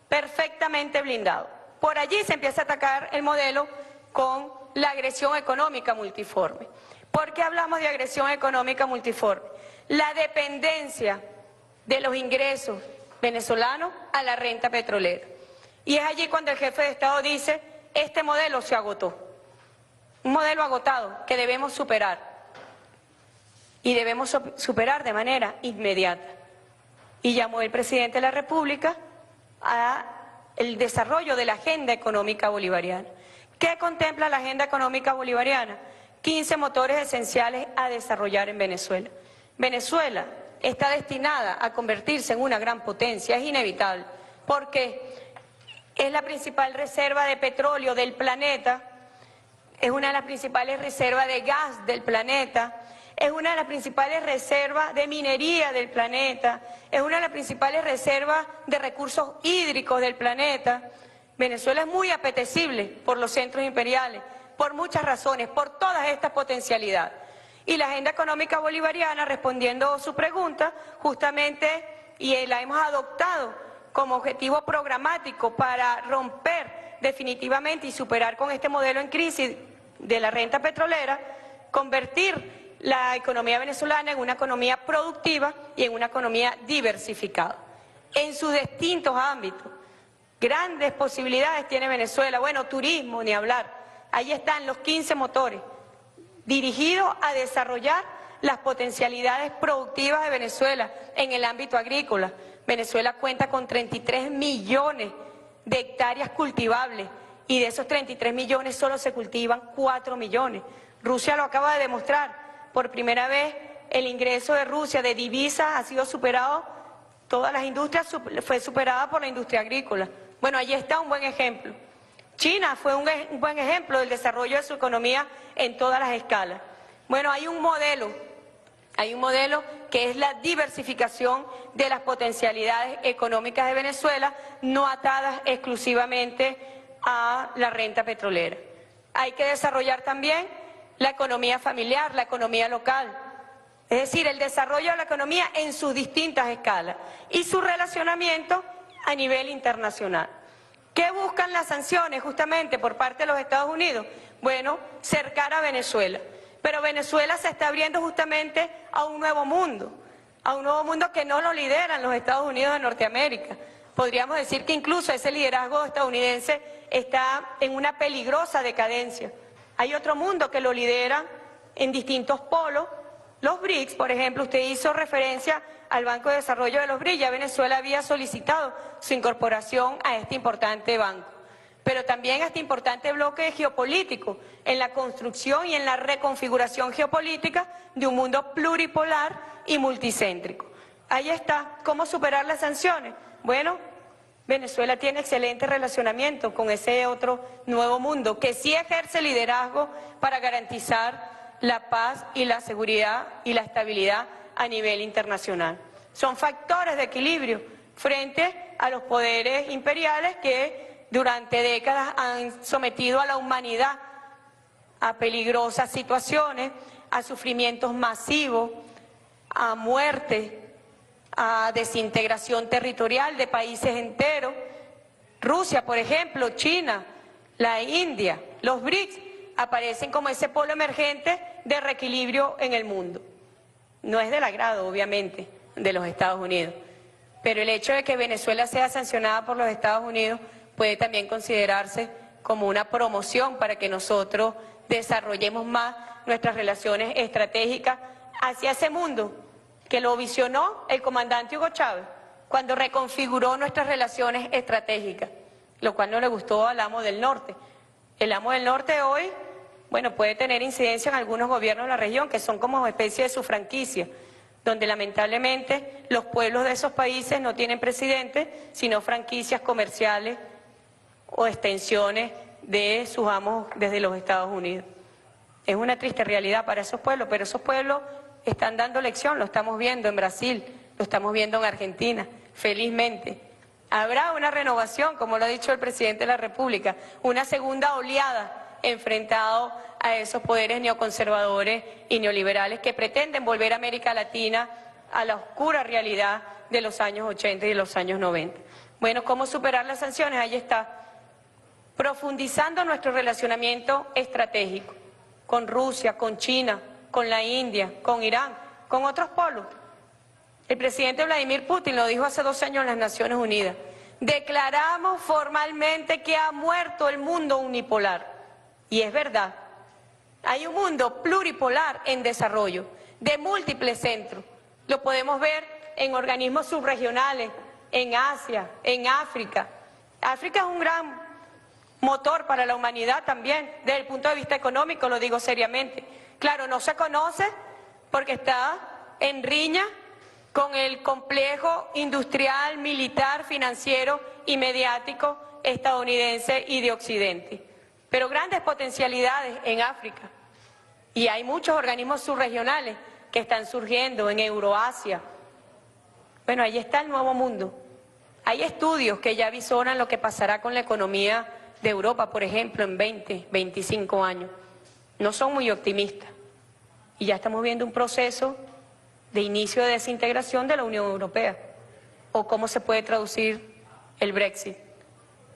perfectamente blindado. Por allí se empieza a atacar el modelo con la agresión económica multiforme. ¿Por qué hablamos de agresión económica multiforme? La dependencia de los ingresos venezolanos a la renta petrolera. Y es allí cuando el jefe de Estado dice, este modelo se agotó. Un modelo agotado que debemos superar. Y debemos superar de manera inmediata. Y llamó el presidente de la República al desarrollo de la agenda económica bolivariana. ¿Qué contempla la agenda económica bolivariana? 15 motores esenciales a desarrollar en Venezuela. Venezuela está destinada a convertirse en una gran potencia, es inevitable, porque es la principal reserva de petróleo del planeta, es una de las principales reservas de gas del planeta, es una de las principales reservas de minería del planeta, es una de las principales reservas de recursos hídricos del planeta. Venezuela es muy apetecible por los centros imperiales, por muchas razones, por todas estas potencialidades. Y la agenda económica bolivariana, respondiendo a su pregunta, justamente, y la hemos adoptado como objetivo programático para romper definitivamente y superar con este modelo en crisis de la renta petrolera, convertir la economía venezolana en una economía productiva y en una economía diversificada, en sus distintos ámbitos. Grandes posibilidades tiene Venezuela, bueno, turismo, ni hablar. Ahí están los 15 motores dirigidos a desarrollar las potencialidades productivas de Venezuela en el ámbito agrícola. Venezuela cuenta con 33 millones de hectáreas cultivables y de esos 33 millones solo se cultivan 4 millones. Rusia lo acaba de demostrar. Por primera vez el ingreso de Rusia de divisas ha sido superado, todas las industrias fue superada por la industria agrícola. Bueno, allí está un buen ejemplo. China fue un buen ejemplo del desarrollo de su economía en todas las escalas. Bueno, hay un modelo que es la diversificación de las potencialidades económicas de Venezuela, no atadas exclusivamente a la renta petrolera. Hay que desarrollar también la economía familiar, la economía local, es decir, el desarrollo de la economía en sus distintas escalas y su relacionamiento a nivel internacional. ¿Qué buscan las sanciones justamente por parte de los Estados Unidos? Bueno, cercar a Venezuela. Pero Venezuela se está abriendo justamente a un nuevo mundo que no lo lideran los Estados Unidos de Norteamérica. Podríamos decir que incluso ese liderazgo estadounidense está en una peligrosa decadencia. Hay otro mundo que lo lidera en distintos polos. Los BRICS, por ejemplo, usted hizo referencia al Banco de Desarrollo de los BRICS, ya Venezuela había solicitado su incorporación a este importante banco, pero también a este importante bloque geopolítico, en la construcción y en la reconfiguración geopolítica de un mundo pluripolar y multicéntrico. Ahí está, ¿cómo superar las sanciones? Bueno, Venezuela tiene excelente relacionamiento con ese otro nuevo mundo que sí ejerce liderazgo para garantizar la paz y la seguridad y la estabilidad a nivel internacional. Son factores de equilibrio frente a los poderes imperiales que durante décadas han sometido a la humanidad a peligrosas situaciones, a sufrimientos masivos, a muerte, a desintegración territorial de países enteros. Rusia, por ejemplo, China, la India, los BRICS, aparecen como ese polo emergente de reequilibrio en el mundo. No es del agrado, obviamente, de los Estados Unidos, pero el hecho de que Venezuela sea sancionada por los Estados Unidos puede también considerarse como una promoción para que nosotros desarrollemos más nuestras relaciones estratégicas hacia ese mundo que lo visionó el comandante Hugo Chávez cuando reconfiguró nuestras relaciones estratégicas, lo cual no le gustó al amo del norte. El amo del norte hoy, bueno, puede tener incidencia en algunos gobiernos de la región que son como especie de su franquicia, donde lamentablemente los pueblos de esos países no tienen presidente, sino franquicias comerciales o extensiones de sus amos desde los Estados Unidos. Es una triste realidad para esos pueblos, pero esos pueblos están dando lección, lo estamos viendo en Brasil, lo estamos viendo en Argentina, felizmente. Habrá una renovación, como lo ha dicho el presidente de la República, una segunda oleada enfrentado a esos poderes neoconservadores y neoliberales que pretenden volver a América Latina a la oscura realidad de los años 80 y de los años 90. Bueno, ¿cómo superar las sanciones? Ahí está. Profundizando nuestro relacionamiento estratégico con Rusia, con China, con la India, con Irán, con otros polos. El presidente Vladimir Putin lo dijo hace 2 años en las Naciones Unidas. Declaramos formalmente que ha muerto el mundo unipolar. Y es verdad. Hay un mundo pluripolar en desarrollo, de múltiples centros. Lo podemos ver en organismos subregionales, en Asia, en África. África es un gran motor para la humanidad también, desde el punto de vista económico, lo digo seriamente. Claro, no se conoce porque está en riña con el complejo industrial, militar, financiero y mediático estadounidense y de Occidente. Pero grandes potencialidades en África. Y hay muchos organismos subregionales que están surgiendo en Euroasia. Bueno, ahí está el nuevo mundo. Hay estudios que ya visoran lo que pasará con la economía de Europa, por ejemplo, en 20, 25 años. No son muy optimistas. Y ya estamos viendo un proceso de inicio de desintegración de la Unión Europea. ¿O cómo se puede traducir el Brexit?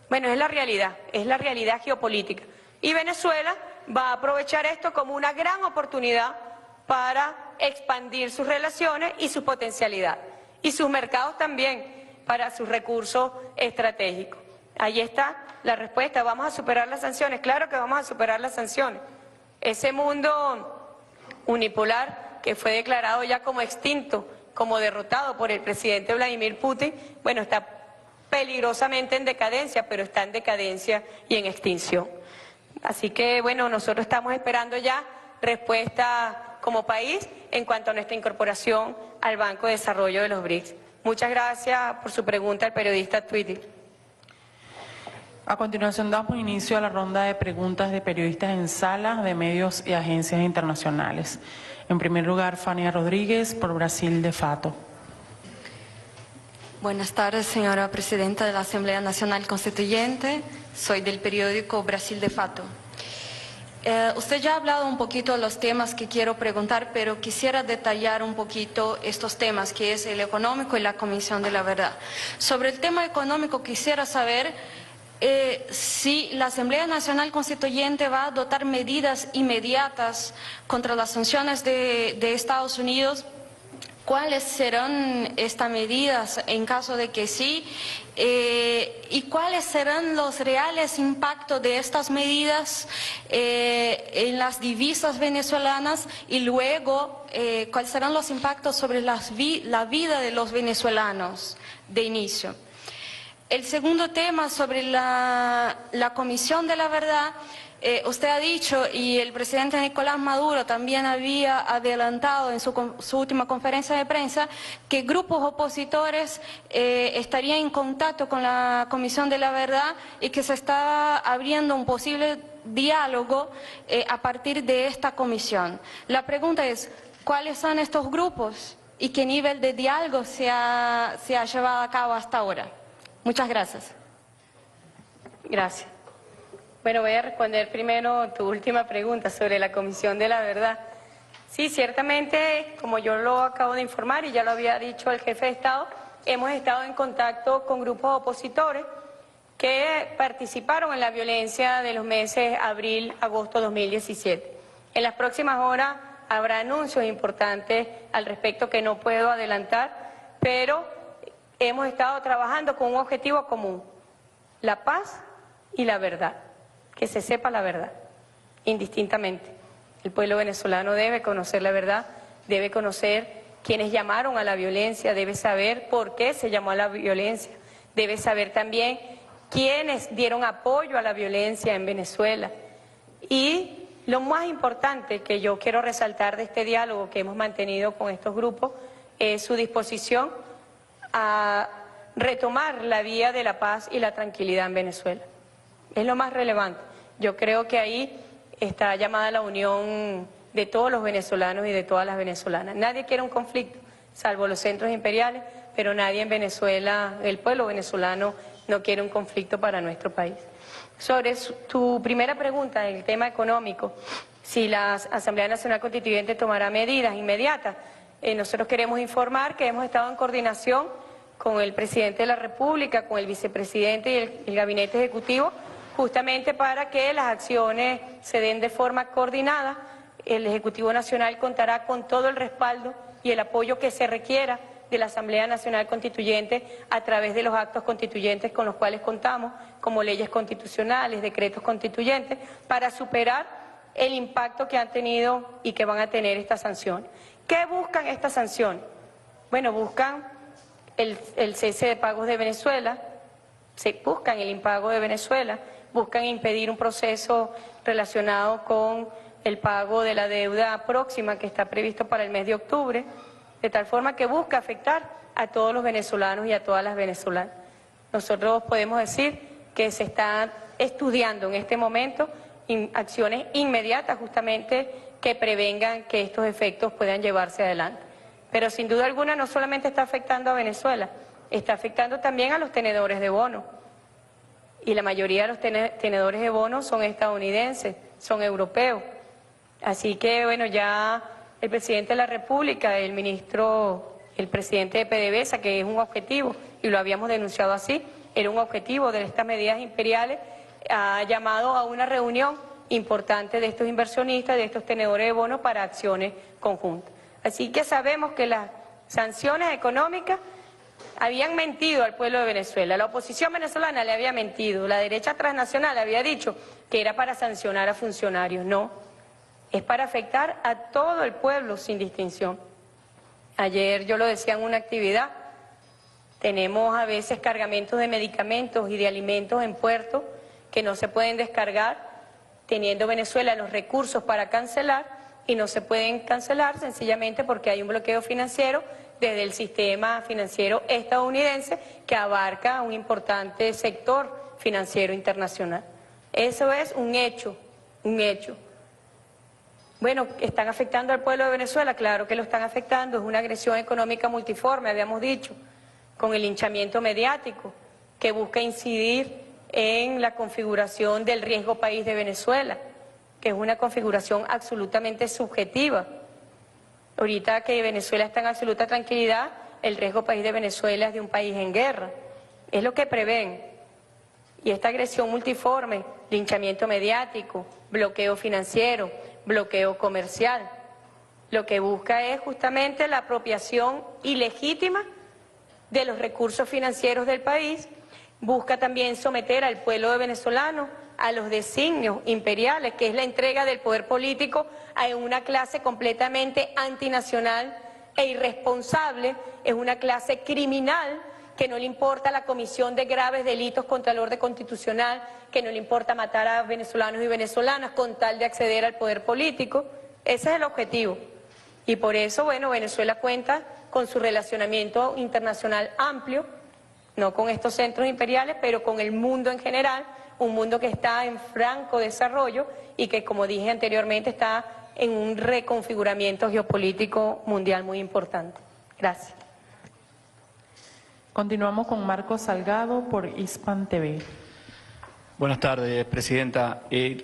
Bueno, es la realidad geopolítica. Y Venezuela va a aprovechar esto como una gran oportunidad para expandir sus relaciones y su potencialidad, y sus mercados también para sus recursos estratégicos. Ahí está la respuesta. ¿Vamos a superar las sanciones? Claro que vamos a superar las sanciones. Ese mundo unipolar que fue declarado ya como extinto, como derrotado por el presidente Vladimir Putin, bueno, está peligrosamente en decadencia, pero está en decadencia y en extinción. Así que, bueno, nosotros estamos esperando ya respuesta como país en cuanto a nuestra incorporación al Banco de Desarrollo de los BRICS. Muchas gracias por su pregunta al periodista Tweety. A continuación damos inicio a la ronda de preguntas de periodistas en sala, de medios y agencias internacionales. En primer lugar, Fania Rodríguez, por Brasil de Fato. Buenas tardes, señora presidenta de la Asamblea Nacional Constituyente. Soy del periódico Brasil de Fato. Usted ya ha hablado un poquito de los temas que quiero preguntar, pero quisiera detallar un poquito estos temas, que es el económico y la Comisión de la Verdad. Sobre el tema económico, quisiera saber si la Asamblea Nacional Constituyente va a adoptar medidas inmediatas contra las sanciones de Estados Unidos. ¿Cuáles serán estas medidas en caso de que sí? ¿Y cuáles serán los reales impactos de estas medidas en las divisas venezolanas? Y luego, ¿cuáles serán los impactos sobre la vida de los venezolanos de inicio? El segundo tema sobre la Comisión de la Verdad. Usted ha dicho, y el presidente Nicolás Maduro también había adelantado en su última conferencia de prensa, que grupos opositores estarían en contacto con la Comisión de la Verdad y que se está abriendo un posible diálogo a partir de esta comisión. La pregunta es, ¿cuáles son estos grupos y qué nivel de diálogo se ha llevado a cabo hasta ahora? Muchas gracias. Gracias. Bueno, voy a responder primero tu última pregunta sobre la Comisión de la Verdad. Sí, ciertamente, como yo lo acabo de informar y ya lo había dicho el jefe de Estado, hemos estado en contacto con grupos opositores que participaron en la violencia de los meses abril, agosto 2017. En las próximas horas habrá anuncios importantes al respecto que no puedo adelantar, pero hemos estado trabajando con un objetivo común: la paz y la verdad. Que se sepa la verdad, indistintamente. El pueblo venezolano debe conocer la verdad, debe conocer quiénes llamaron a la violencia, debe saber por qué se llamó a la violencia, debe saber también quiénes dieron apoyo a la violencia en Venezuela. Y lo más importante que yo quiero resaltar de este diálogo que hemos mantenido con estos grupos es su disposición a retomar la vía de la paz y la tranquilidad en Venezuela. Es lo más relevante. Yo creo que ahí está llamada la unión de todos los venezolanos y de todas las venezolanas. Nadie quiere un conflicto, salvo los centros imperiales, pero nadie en Venezuela, el pueblo venezolano, no quiere un conflicto para nuestro país. Sobre tu primera pregunta, el tema económico, si la Asamblea Nacional Constituyente tomará medidas inmediatas, nosotros queremos informar que hemos estado en coordinación con el presidente de la República, con el vicepresidente y el gabinete ejecutivo, justamente para que las acciones se den de forma coordinada. El Ejecutivo Nacional contará con todo el respaldo y el apoyo que se requiera de la Asamblea Nacional Constituyente a través de los actos constituyentes con los cuales contamos, como leyes constitucionales, decretos constituyentes, para superar el impacto que han tenido y que van a tener estas sanciones. ¿Qué buscan estas sanciones? Bueno, buscan el cese de pagos de Venezuela, buscan el impago de Venezuela, buscan impedir un proceso relacionado con el pago de la deuda próxima que está previsto para el mes de octubre, de tal forma que busca afectar a todos los venezolanos y a todas las venezolanas. Nosotros podemos decir que se está estudiando en este momento acciones inmediatas justamente que prevengan que estos efectos puedan llevarse adelante. Pero sin duda alguna no solamente está afectando a Venezuela, está afectando también a los tenedores de bonos. Y la mayoría de los tenedores de bonos son estadounidenses, son europeos. Así que, bueno, ya el presidente de la República, el presidente de PDVSA, que es un objetivo, y lo habíamos denunciado así, era un objetivo de estas medidas imperiales, ha llamado a una reunión importante de estos inversionistas, de estos tenedores de bonos para acciones conjuntas. Así que sabemos que las sanciones económicas habían mentido al pueblo de Venezuela, la oposición venezolana le había mentido, la derecha transnacional había dicho que era para sancionar a funcionarios. No, es para afectar a todo el pueblo sin distinción. Ayer yo lo decía en una actividad, tenemos a veces cargamentos de medicamentos y de alimentos en puertos que no se pueden descargar, teniendo Venezuela los recursos para cancelar, y no se pueden cancelar sencillamente porque hay un bloqueo financiero desde el sistema financiero estadounidense que abarca un importante sector financiero internacional. Eso es un hecho, un hecho. Bueno, ¿están afectando al pueblo de Venezuela? Claro que lo están afectando, es una agresión económica multiforme, habíamos dicho, con el linchamiento mediático que busca incidir en la configuración del riesgo país de Venezuela, que es una configuración absolutamente subjetiva. Ahorita que Venezuela está en absoluta tranquilidad, el riesgo país de Venezuela es de un país en guerra. Es lo que prevén. Y esta agresión multiforme, linchamiento mediático, bloqueo financiero, bloqueo comercial, lo que busca es justamente la apropiación ilegítima de los recursos financieros del país, busca también someter al pueblo venezolano a los designios imperiales, que es la entrega del poder político a una clase completamente antinacional e irresponsable, es una clase criminal que no le importa la comisión de graves delitos contra el orden constitucional, que no le importa matar a venezolanos y venezolanas con tal de acceder al poder político. Ese es el objetivo. Y por eso, bueno, Venezuela cuenta con su relacionamiento internacional amplio, no con estos centros imperiales, pero con el mundo en general, un mundo que está en franco desarrollo y que, como dije anteriormente, está en un reconfiguramiento geopolítico mundial muy importante. Gracias. Continuamos con Marcos Salgado por Hispan TV. Buenas tardes, Presidenta. El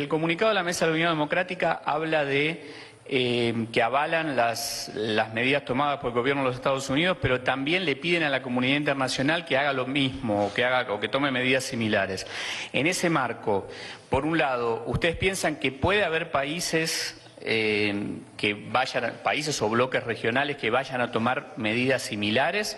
comunicado de la Mesa de la Unión Democrática habla de que avalan las medidas tomadas por el gobierno de los Estados Unidos, pero también le piden a la comunidad internacional que haga lo mismo o que tome medidas similares. En ese marco, por un lado, ¿ustedes piensan que puede haber países países o bloques regionales que vayan a tomar medidas similares?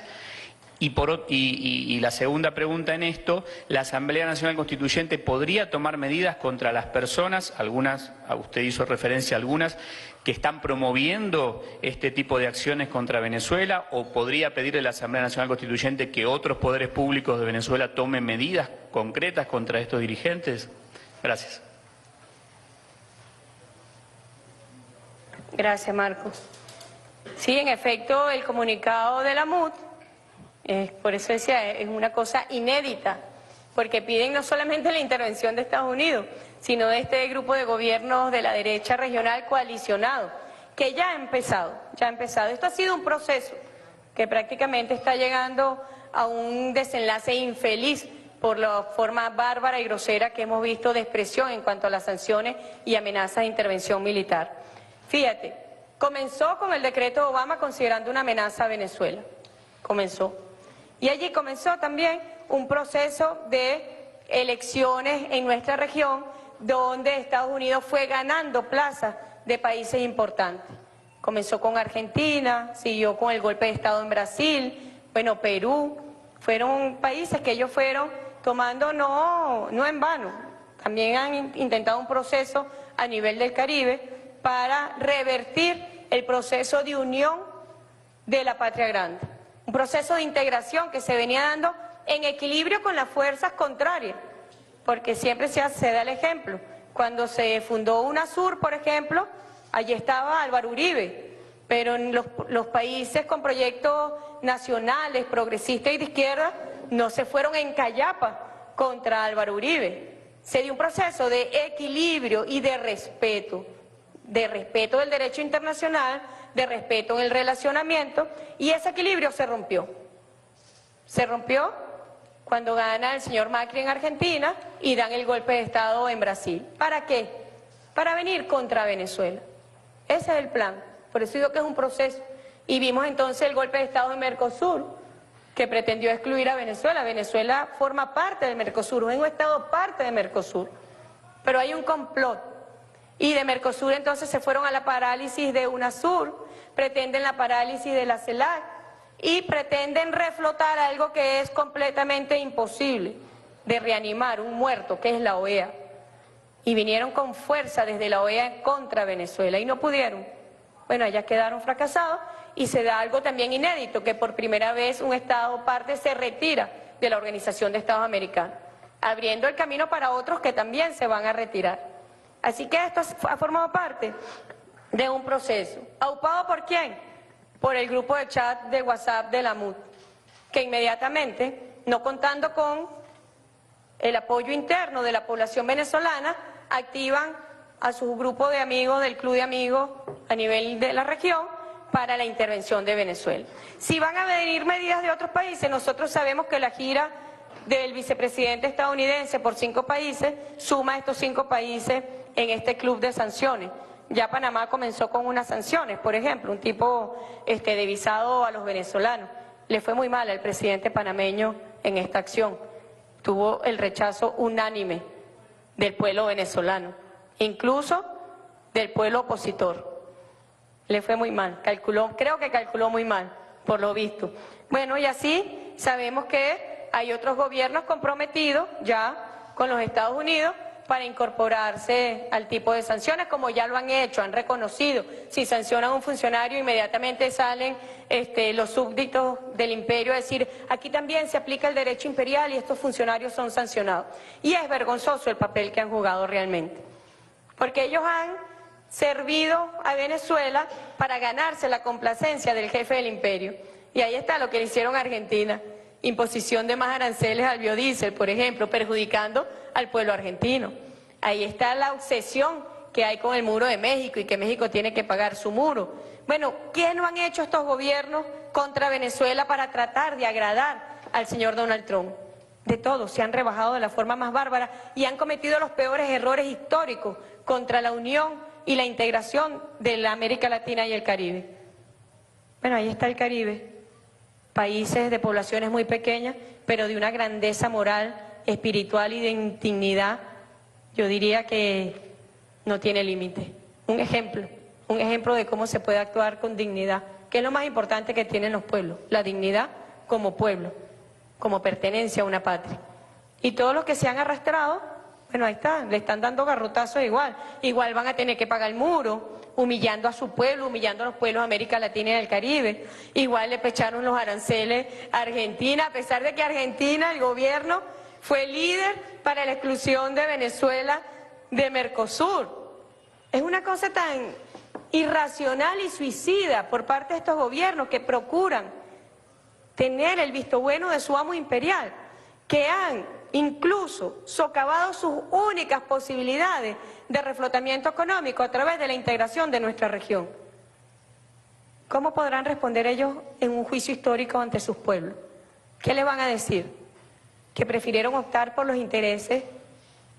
Y la segunda pregunta en esto, ¿la Asamblea Nacional Constituyente podría tomar medidas contra las personas, algunas, usted hizo referencia a algunas, que están promoviendo este tipo de acciones contra Venezuela, o podría pedirle a la Asamblea Nacional Constituyente que otros poderes públicos de Venezuela tomen medidas concretas contra estos dirigentes? Gracias. Gracias, Marcos. Sí, en efecto, el comunicado de la MUD, por eso decía, es una cosa inédita, porque piden no solamente la intervención de Estados Unidos, sino de este grupo de gobiernos de la derecha regional coalicionado, que ya ha empezado. Esto ha sido un proceso que prácticamente está llegando a un desenlace infeliz por la forma bárbara y grosera que hemos visto de expresión en cuanto a las sanciones y amenazas de intervención militar. Fíjate, comenzó con el decreto de Obama considerando una amenaza a Venezuela. Comenzó. Y allí comenzó también un proceso de elecciones en nuestra región donde Estados Unidos fue ganando plazas de países importantes. Comenzó con Argentina, siguió con el golpe de Estado en Brasil, bueno, Perú, fueron países que ellos fueron tomando no en vano. También han intentado un proceso a nivel del Caribe para revertir el proceso de unión de la patria grande. Un proceso de integración que se venía dando en equilibrio con las fuerzas contrarias, porque siempre se da el ejemplo. Cuando se fundó UNASUR, por ejemplo, allí estaba Álvaro Uribe, pero en los países con proyectos nacionales, progresistas y de izquierda, no se fueron en callapa contra Álvaro Uribe. Se dio un proceso de equilibrio y de respeto del derecho internacional, de respeto en el relacionamiento, y ese equilibrio se rompió. Se rompió cuando gana el señor Macri en Argentina y dan el golpe de Estado en Brasil. ¿Para qué? Para venir contra Venezuela. Ese es el plan. Por eso digo que es un proceso. Y vimos entonces el golpe de Estado en Mercosur, que pretendió excluir a Venezuela. Venezuela forma parte del Mercosur, es un Estado parte de Mercosur. pero hay un complot. Y de Mercosur entonces se fueron a la parálisis de UNASUR, pretenden la parálisis de la CELAC y pretenden reflotar algo que es completamente imposible de reanimar, un muerto, que es la OEA. Y vinieron con fuerza desde la OEA contra Venezuela y no pudieron. Bueno, allá quedaron fracasados y se da algo también inédito, que por primera vez un Estado parte se retira de la Organización de Estados Americanos, abriendo el camino para otros que también se van a retirar. Así que esto ha formado parte de un proceso. ¿Aupado por quién? Por el grupo de chat de WhatsApp de la MUD, que inmediatamente, no contando con el apoyo interno de la población venezolana, activan a su grupo de amigos, del club de amigos a nivel de la región, para la intervención de Venezuela. Si van a venir medidas de otros países, nosotros sabemos que la gira del vicepresidente estadounidense por 5 países suma a estos 5 países en este club de sanciones. Ya Panamá comenzó con unas sanciones, por ejemplo, un tipo de visado a los venezolanos. Le fue muy mal al presidente panameño en esta acción. Tuvo el rechazo unánime del pueblo venezolano, incluso del pueblo opositor. Le fue muy mal, creo que calculó muy mal, por lo visto. Bueno, y así sabemos que hay otros gobiernos comprometidos ya con los Estados Unidos para incorporarse al tipo de sanciones, como ya lo han hecho, han reconocido. Si sancionan a un funcionario, inmediatamente salen los súbditos del imperio a decir, aquí también se aplica el derecho imperial y estos funcionarios son sancionados. Y es vergonzoso el papel que han jugado realmente, porque ellos han servido a Venezuela para ganarse la complacencia del jefe del imperio. Y ahí está lo que le hicieron a Argentina, imposición de más aranceles al biodiesel, por ejemplo, perjudicando al pueblo argentino. Ahí está la obsesión que hay con el muro de México y que México tiene que pagar su muro. Bueno, ¿qué no han hecho estos gobiernos contra Venezuela para tratar de agradar al señor Donald Trump? De todo, se han rebajado de la forma más bárbara y han cometido los peores errores históricos contra la unión y la integración de la América Latina y el Caribe. Bueno, ahí está el Caribe, países de poblaciones muy pequeñas, pero de una grandeza moral, espiritual y de dignidad, yo diría que no tiene límite. Un ejemplo de cómo se puede actuar con dignidad, que es lo más importante que tienen los pueblos, la dignidad como pueblo, como pertenencia a una patria. Y todos los que se han arrastrado, bueno, ahí está, le están dando garrotazos igual van a tener que pagar el muro, humillando a su pueblo, humillando a los pueblos de América Latina y del Caribe. Igual le pecharon los aranceles a Argentina, a pesar de que Argentina, el gobierno, fue líder para la exclusión de Venezuela de Mercosur. Es una cosa tan irracional y suicida por parte de estos gobiernos que procuran tener el visto bueno de su amo imperial, que han incluso socavado sus únicas posibilidades de reflotamiento económico a través de la integración de nuestra región. ¿Cómo podrán responder ellos en un juicio histórico ante sus pueblos? ¿Qué les van a decir? Que prefirieron optar por los intereses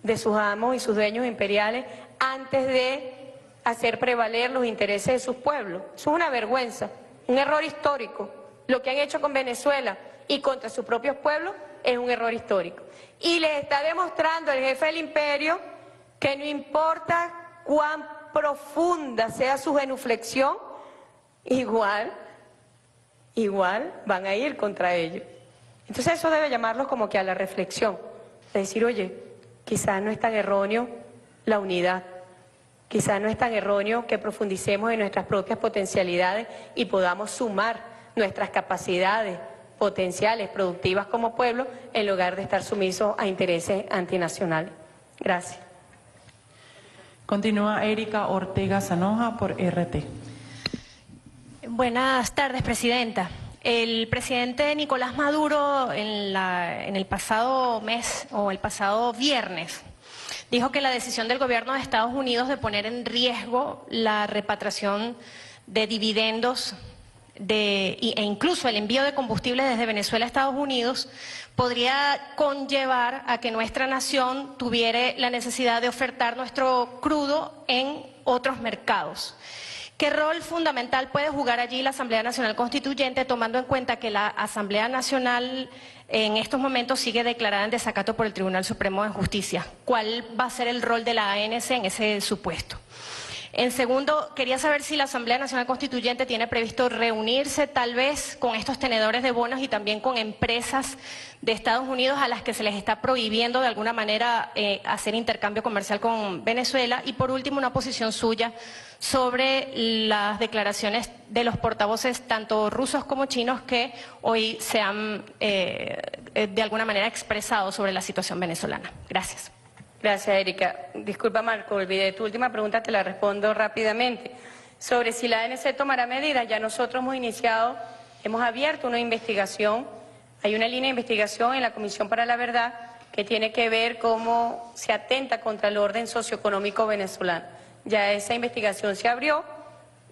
de sus amos y sus dueños imperiales antes de hacer prevaler los intereses de sus pueblos. Eso es una vergüenza, un error histórico. Lo que han hecho con Venezuela y contra sus propios pueblos es un error histórico. Y les está demostrando el jefe del imperio que no importa cuán profunda sea su genuflexión, igual van a ir contra ellos. Entonces eso debe llamarlos como que a la reflexión, de decir, oye, quizás no es tan erróneo la unidad, quizás no es tan erróneo que profundicemos en nuestras propias potencialidades y podamos sumar nuestras capacidades potenciales, productivas como pueblo, en lugar de estar sumisos a intereses antinacionales. Gracias. Continúa Erika Ortega Sanoja por RT. Buenas tardes, Presidenta. El presidente Nicolás Maduro en el pasado mes o el pasado viernes dijo que la decisión del gobierno de Estados Unidos de poner en riesgo la repatriación de dividendos e incluso el envío de combustible desde Venezuela a Estados Unidos podría conllevar a que nuestra nación tuviera la necesidad de ofertar nuestro crudo en otros mercados. ¿Qué rol fundamental puede jugar allí la Asamblea Nacional Constituyente, tomando en cuenta que la Asamblea Nacional en estos momentos sigue declarada en desacato por el Tribunal Supremo de Justicia? ¿Cuál va a ser el rol de la ANC en ese supuesto? En segundo, quería saber si la Asamblea Nacional Constituyente tiene previsto reunirse tal vez con estos tenedores de bonos y también con empresas de Estados Unidos a las que se les está prohibiendo de alguna manera hacer intercambio comercial con Venezuela. Y por último, una posición suya sobre las declaraciones de los portavoces tanto rusos como chinos que hoy se han de alguna manera expresado sobre la situación venezolana. Gracias. Gracias, Erika. Disculpa, Marco, olvidé tu última pregunta, te la respondo rápidamente. Sobre si la ANC tomará medidas, ya nosotros hemos abierto una investigación, hay una línea de investigación en la Comisión para la Verdad que tiene que ver cómo se atenta contra el orden socioeconómico venezolano. Ya esa investigación se abrió,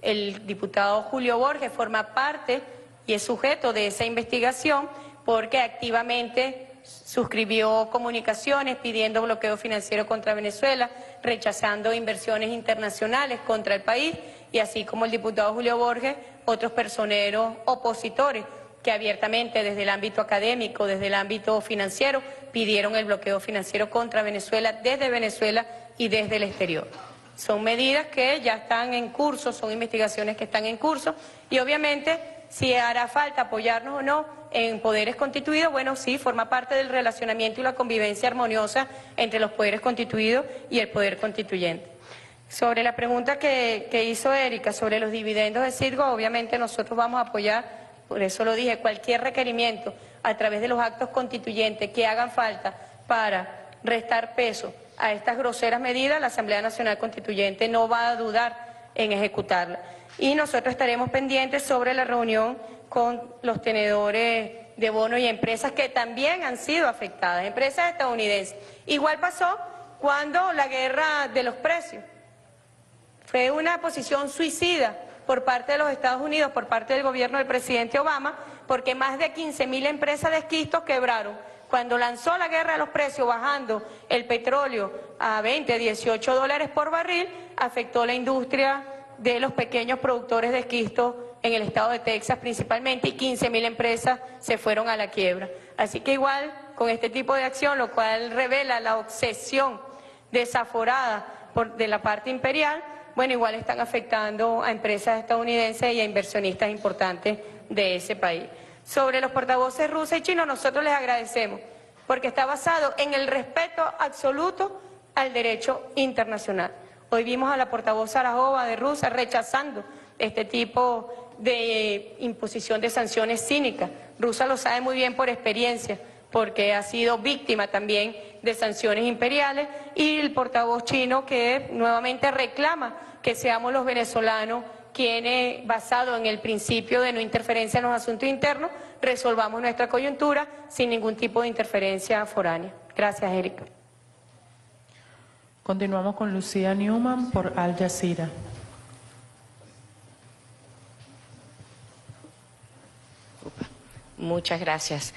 el diputado Julio Borges forma parte y es sujeto de esa investigación porque activamente suscribió comunicaciones pidiendo bloqueo financiero contra Venezuela, rechazando inversiones internacionales contra el país, y así como el diputado Julio Borges, otros personeros opositores que abiertamente desde el ámbito académico, desde el ámbito financiero, pidieron el bloqueo financiero contra Venezuela desde Venezuela y desde el exterior. Son medidas que ya están en curso, son investigaciones que están en curso, y obviamente si hará falta apoyarnos o no en poderes constituidos, bueno, sí, forma parte del relacionamiento y la convivencia armoniosa entre los poderes constituidos y el poder constituyente. Sobre la pregunta que hizo Erika sobre los dividendos de Citgo, obviamente nosotros vamos a apoyar, por eso lo dije, cualquier requerimiento a través de los actos constituyentes que hagan falta para restar peso a estas groseras medidas, la Asamblea Nacional Constituyente no va a dudar en ejecutarla. Y nosotros estaremos pendientes sobre la reunión con los tenedores de bonos y empresas que también han sido afectadas, empresas estadounidenses. Igual pasó cuando la guerra de los precios. Fue una posición suicida por parte de los Estados Unidos, por parte del gobierno del presidente Obama, porque más de 15.000 empresas de esquistos quebraron. Cuando lanzó la guerra de los precios, bajando el petróleo a 20, 18 dólares por barril, afectó la industria de los pequeños productores de esquisto en el estado de Texas principalmente, y 15.000 empresas se fueron a la quiebra. Así que igual, con este tipo de acción, lo cual revela la obsesión desaforada de la parte imperial, bueno, igual están afectando a empresas estadounidenses y a inversionistas importantes de ese país. Sobre los portavoces rusos y chinos, nosotros les agradecemos, porque está basado en el respeto absoluto al derecho internacional. Hoy vimos a la portavoz Arajova de Rusia rechazando este tipo de imposición de sanciones cínicas. Rusia lo sabe muy bien por experiencia, porque ha sido víctima también de sanciones imperiales, y el portavoz chino que nuevamente reclama que seamos los venezolanos quienes, basado en el principio de no interferencia en los asuntos internos, resolvamos nuestra coyuntura sin ningún tipo de interferencia foránea. Gracias, Erika. Continuamos con Lucía Newman por Al Jazeera. Muchas gracias.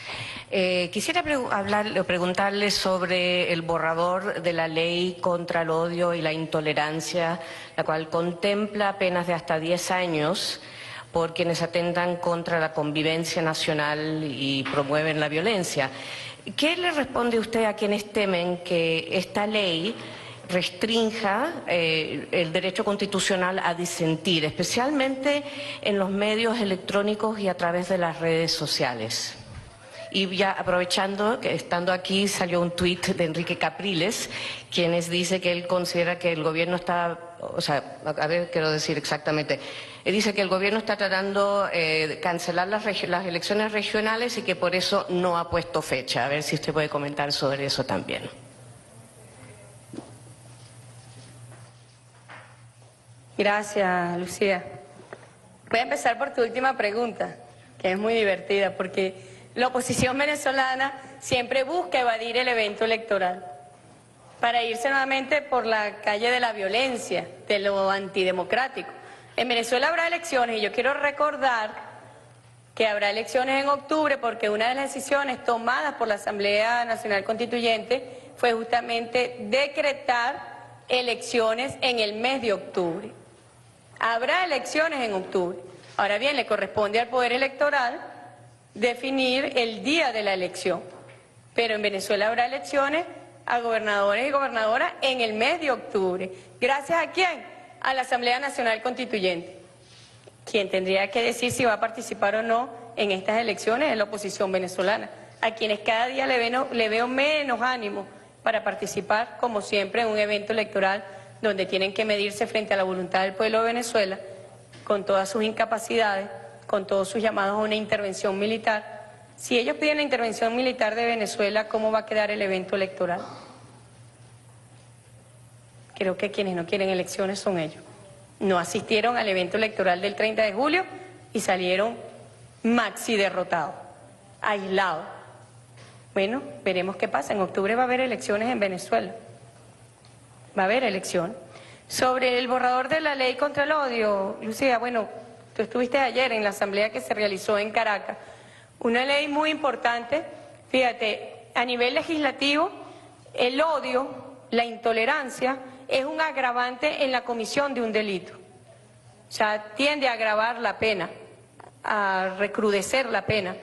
Quisiera preguntarle sobre el borrador de la ley contra el odio y la intolerancia, la cual contempla penas de hasta 10 años por quienes atentan contra la convivencia nacional y promueven la violencia. ¿Qué le responde usted a quienes temen que esta ley restrinja el derecho constitucional a disentir, especialmente en los medios electrónicos y a través de las redes sociales? Y ya aprovechando que estando aquí salió un tuit de Enrique Capriles, quien dice que él considera que el gobierno está, quiero decir exactamente, dice que el gobierno está tratando de cancelar las elecciones regionales y que por eso no ha puesto fecha. A ver si usted puede comentar sobre eso también. Gracias, Lucía. Voy a empezar por tu última pregunta, que es muy divertida, porque la oposición venezolana siempre busca evadir el evento electoral para irse nuevamente por la calle de la violencia, de lo antidemocrático. En Venezuela habrá elecciones y yo quiero recordar que habrá elecciones en octubre, porque una de las decisiones tomadas por la Asamblea Nacional Constituyente fue justamente decretar elecciones en el mes de octubre. Habrá elecciones en octubre. Ahora bien, le corresponde al Poder Electoral definir el día de la elección. Pero en Venezuela habrá elecciones a gobernadores y gobernadoras en el mes de octubre. ¿Gracias a quién? A la Asamblea Nacional Constituyente. Quien tendría que decir si va a participar o no en estas elecciones es la oposición venezolana, a quienes cada día le veo menos ánimo para participar, como siempre, en un evento electoral donde tienen que medirse frente a la voluntad del pueblo de Venezuela, con todas sus incapacidades, con todos sus llamados a una intervención militar. Si ellos piden la intervención militar de Venezuela, ¿cómo va a quedar el evento electoral? Creo que quienes no quieren elecciones son ellos. No asistieron al evento electoral del 30 de julio y salieron maxi derrotados, aislados. Bueno, veremos qué pasa. En octubre va a haber elecciones en Venezuela. Va a haber elección. Sobre el borrador de la ley contra el odio, Lucía, bueno, tú estuviste ayer en la asamblea que se realizó en Caracas. Una ley muy importante. Fíjate, a nivel legislativo, el odio, la intolerancia, es un agravante en la comisión de un delito. O sea, tiende a agravar la pena, a recrudecer la pena,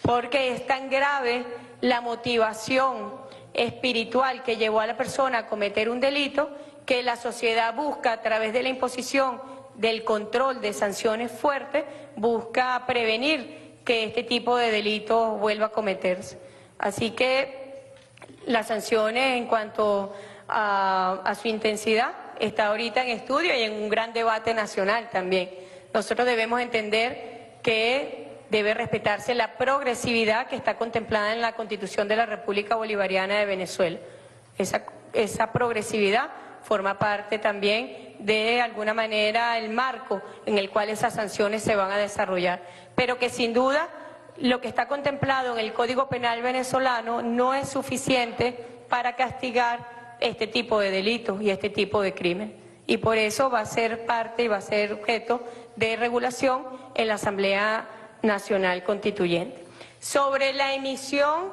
porque es tan grave la motivación espiritual que llevó a la persona a cometer un delito que la sociedad busca, a través de la imposición del control de sanciones fuertes, busca prevenir que este tipo de delitos vuelva a cometerse. Así que las sanciones en cuanto a su intensidad está ahorita en estudio y en un gran debate nacional también. Nosotros debemos entender que debe respetarse la progresividad que está contemplada en la Constitución de la República Bolivariana de Venezuela. Esa progresividad forma parte también de alguna manera el marco en el cual esas sanciones se van a desarrollar, pero que sin duda lo que está contemplado en el Código Penal venezolano no es suficiente para castigar este tipo de delitos y este tipo de crimen, y por eso va a ser parte y va a ser objeto de regulación en la Asamblea Nacional Constituyente. Sobre la emisión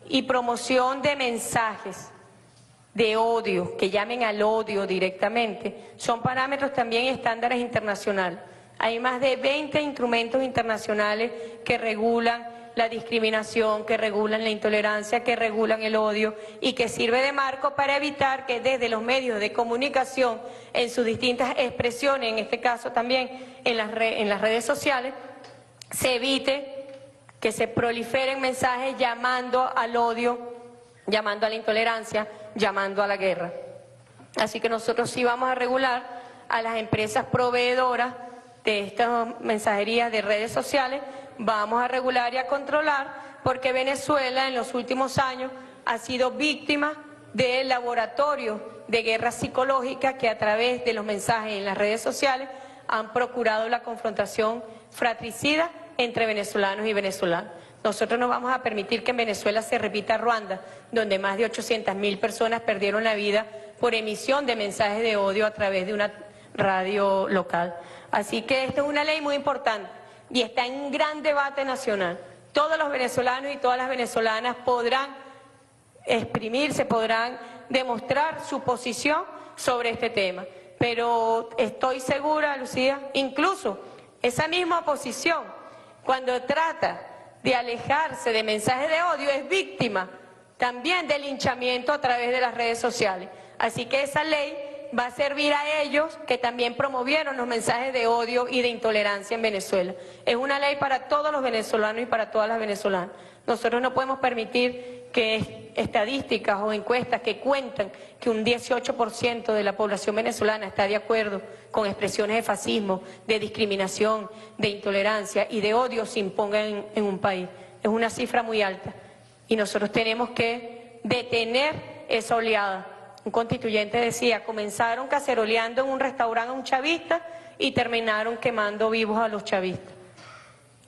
y promoción de mensajes de odio, que llamen al odio directamente, son parámetros también estándares internacionales. Hay más de 20 instrumentos internacionales que regulan la discriminación, que regulan la intolerancia, que regulan el odio y que sirve de marco para evitar que desde los medios de comunicación, en sus distintas expresiones, en este caso también en las redes sociales, se evite que se proliferen mensajes llamando al odio, llamando a la intolerancia, llamando a la guerra. Así que nosotros sí vamos a regular a las empresas proveedoras de estas mensajerías de redes sociales, vamos a regular y a controlar, porque Venezuela en los últimos años ha sido víctima de laboratorios de guerra psicológica que a través de los mensajes en las redes sociales han procurado la confrontación fratricida entre venezolanos y venezolanos. Nosotros no vamos a permitir que en Venezuela se repita Ruanda, donde más de 800.000 personas perdieron la vida por emisión de mensajes de odio a través de una radio local. Así que esta es una ley muy importante y está en un gran debate nacional. Todos los venezolanos y todas las venezolanas podrán exprimirse, podrán demostrar su posición sobre este tema. Pero estoy segura, Lucía, incluso esa misma oposición, cuando trata de alejarse de mensajes de odio, es víctima también del linchamiento a través de las redes sociales. Así que esa ley va a servir a ellos que también promovieron los mensajes de odio y de intolerancia en Venezuela. Es una ley para todos los venezolanos y para todas las venezolanas. Nosotros no podemos permitir que estadísticas o encuestas que cuentan que un 18% de la población venezolana está de acuerdo con expresiones de fascismo, de discriminación, de intolerancia y de odio se impongan en un país. Es una cifra muy alta y nosotros tenemos que detener esa oleada. Un constituyente decía, comenzaron caceroleando en un restaurante a un chavista y terminaron quemando vivos a los chavistas.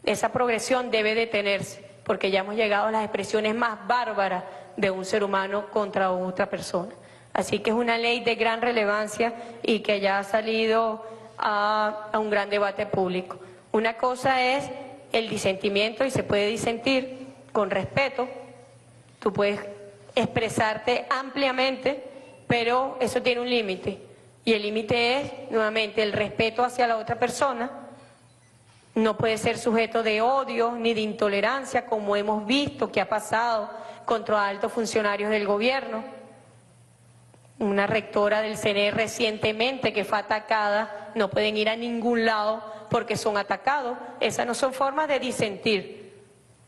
Esa progresión debe detenerse, porque ya hemos llegado a las expresiones más bárbaras de un ser humano contra otra persona. Así que es una ley de gran relevancia y que ya ha salido a un gran debate público. Una cosa es el disentimiento y se puede disentir con respeto, tú puedes expresarte ampliamente, pero eso tiene un límite. Y el límite es, nuevamente, el respeto hacia la otra persona. No puede ser sujeto de odio ni de intolerancia, como hemos visto que ha pasado contra altos funcionarios del gobierno. Una rectora del CNE recientemente que fue atacada, no pueden ir a ningún lado porque son atacados. Esas no son formas de disentir.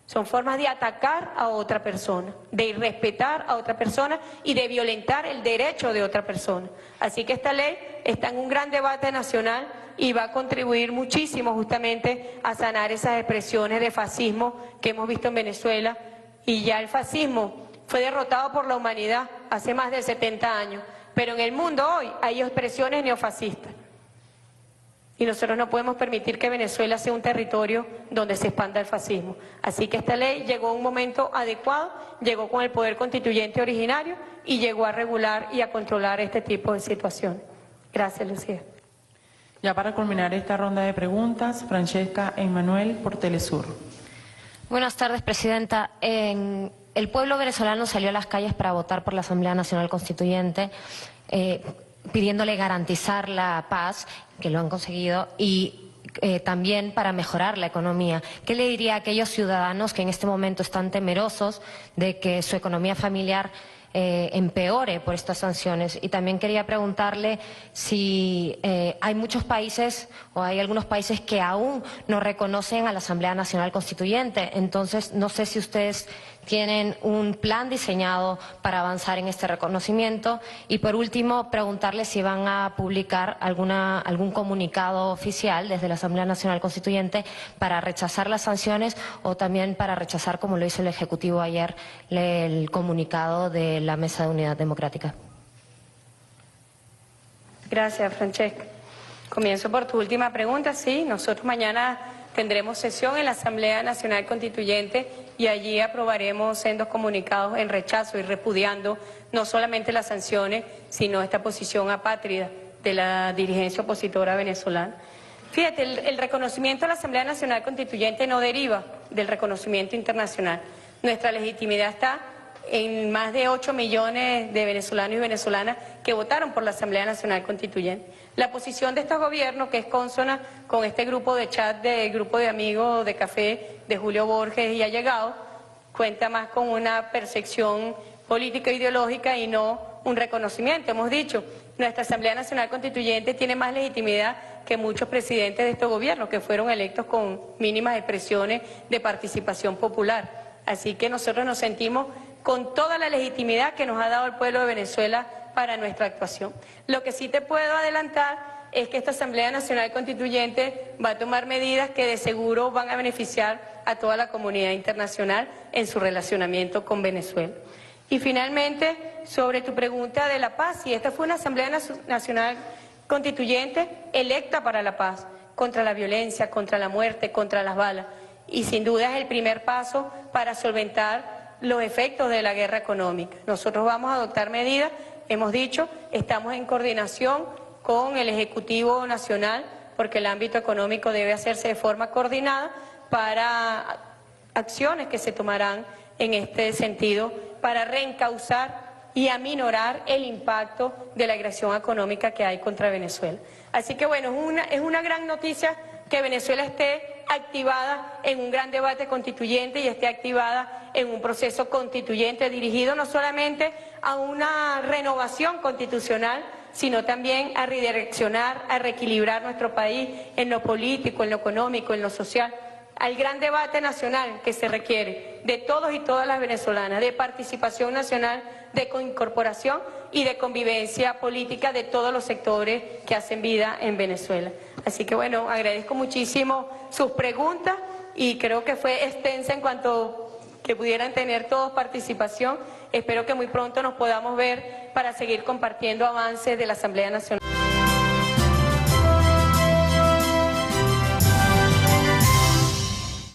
Son formas de atacar a otra persona, de irrespetar a otra persona y de violentar el derecho de otra persona. Así que esta ley está en un gran debate nacional y va a contribuir muchísimo justamente a sanar esas expresiones de fascismo que hemos visto en Venezuela. Y ya el fascismo fue derrotado por la humanidad hace más de 70 años, pero en el mundo hoy hay expresiones neofascistas. Y nosotros no podemos permitir que Venezuela sea un territorio donde se expanda el fascismo. Así que esta ley llegó a un momento adecuado, llegó con el poder constituyente originario y llegó a regular y a controlar este tipo de situaciones. Gracias, Lucía. Ya para culminar esta ronda de preguntas, Francesca Emmanuel por Telesur. Buenas tardes, Presidenta. El pueblo venezolano salió a las calles para votar por la Asamblea Nacional Constituyente, pidiéndole garantizar la paz, que lo han conseguido, y también para mejorar la economía. ¿Qué le diría a aquellos ciudadanos que en este momento están temerosos de que su economía familiar empeore por estas sanciones? Y también quería preguntarle si hay muchos países o hay algunos países que aún no reconocen a la Asamblea Nacional Constituyente. Entonces, no sé si ustedes tienen un plan diseñado para avanzar en este reconocimiento. Y por último, preguntarle si van a publicar algún comunicado oficial desde la Asamblea Nacional Constituyente para rechazar las sanciones o también para rechazar, como lo hizo el Ejecutivo ayer, el comunicado de la Mesa de Unidad Democrática. Gracias, Francesca. Comienzo por tu última pregunta. Sí, nosotros mañana tendremos sesión en la Asamblea Nacional Constituyente y allí aprobaremos sendos comunicados en rechazo y repudiando no solamente las sanciones, sino esta posición apátrida de la dirigencia opositora venezolana. Fíjate, el reconocimiento de la Asamblea Nacional Constituyente no deriva del reconocimiento internacional. Nuestra legitimidad está en más de 8 millones de venezolanos y venezolanas que votaron por la Asamblea Nacional Constituyente. La posición de estos gobiernos, que es consona con este grupo de chat del grupo de amigos de café de Julio Borges y Allegado, cuenta más con una percepción política e ideológica y no un reconocimiento. Hemos dicho, nuestra Asamblea Nacional Constituyente tiene más legitimidad que muchos presidentes de estos gobiernos que fueron electos con mínimas expresiones de participación popular. Así que nosotros nos sentimos con toda la legitimidad que nos ha dado el pueblo de Venezuela para nuestra actuación. Lo que sí te puedo adelantar es que esta Asamblea Nacional Constituyente va a tomar medidas que de seguro van a beneficiar a toda la comunidad internacional en su relacionamiento con Venezuela. Y finalmente, sobre tu pregunta de la paz, si esta fue una Asamblea Nacional Constituyente electa para la paz, contra la violencia, contra la muerte, contra las balas, y sin duda es el primer paso para solventar los efectos de la guerra económica. Nosotros vamos a adoptar medidas, hemos dicho, estamos en coordinación con el Ejecutivo Nacional, porque el ámbito económico debe hacerse de forma coordinada para acciones que se tomarán en este sentido para reencauzar y aminorar el impacto de la agresión económica que hay contra Venezuela. Así que bueno, es una gran noticia que Venezuela esté activada en un gran debate constituyente y esté activada en un proceso constituyente dirigido no solamente a una renovación constitucional, sino también a redireccionar, a reequilibrar nuestro país en lo político, en lo económico, en lo social, al gran debate nacional que se requiere de todos y todas las venezolanas, de participación nacional, de incorporación y de convivencia política de todos los sectores que hacen vida en Venezuela. Así que bueno, agradezco muchísimo sus preguntas y creo que fue extensa en cuanto que pudieran tener todos participación. Espero que muy pronto nos podamos ver para seguir compartiendo avances de la Asamblea Nacional.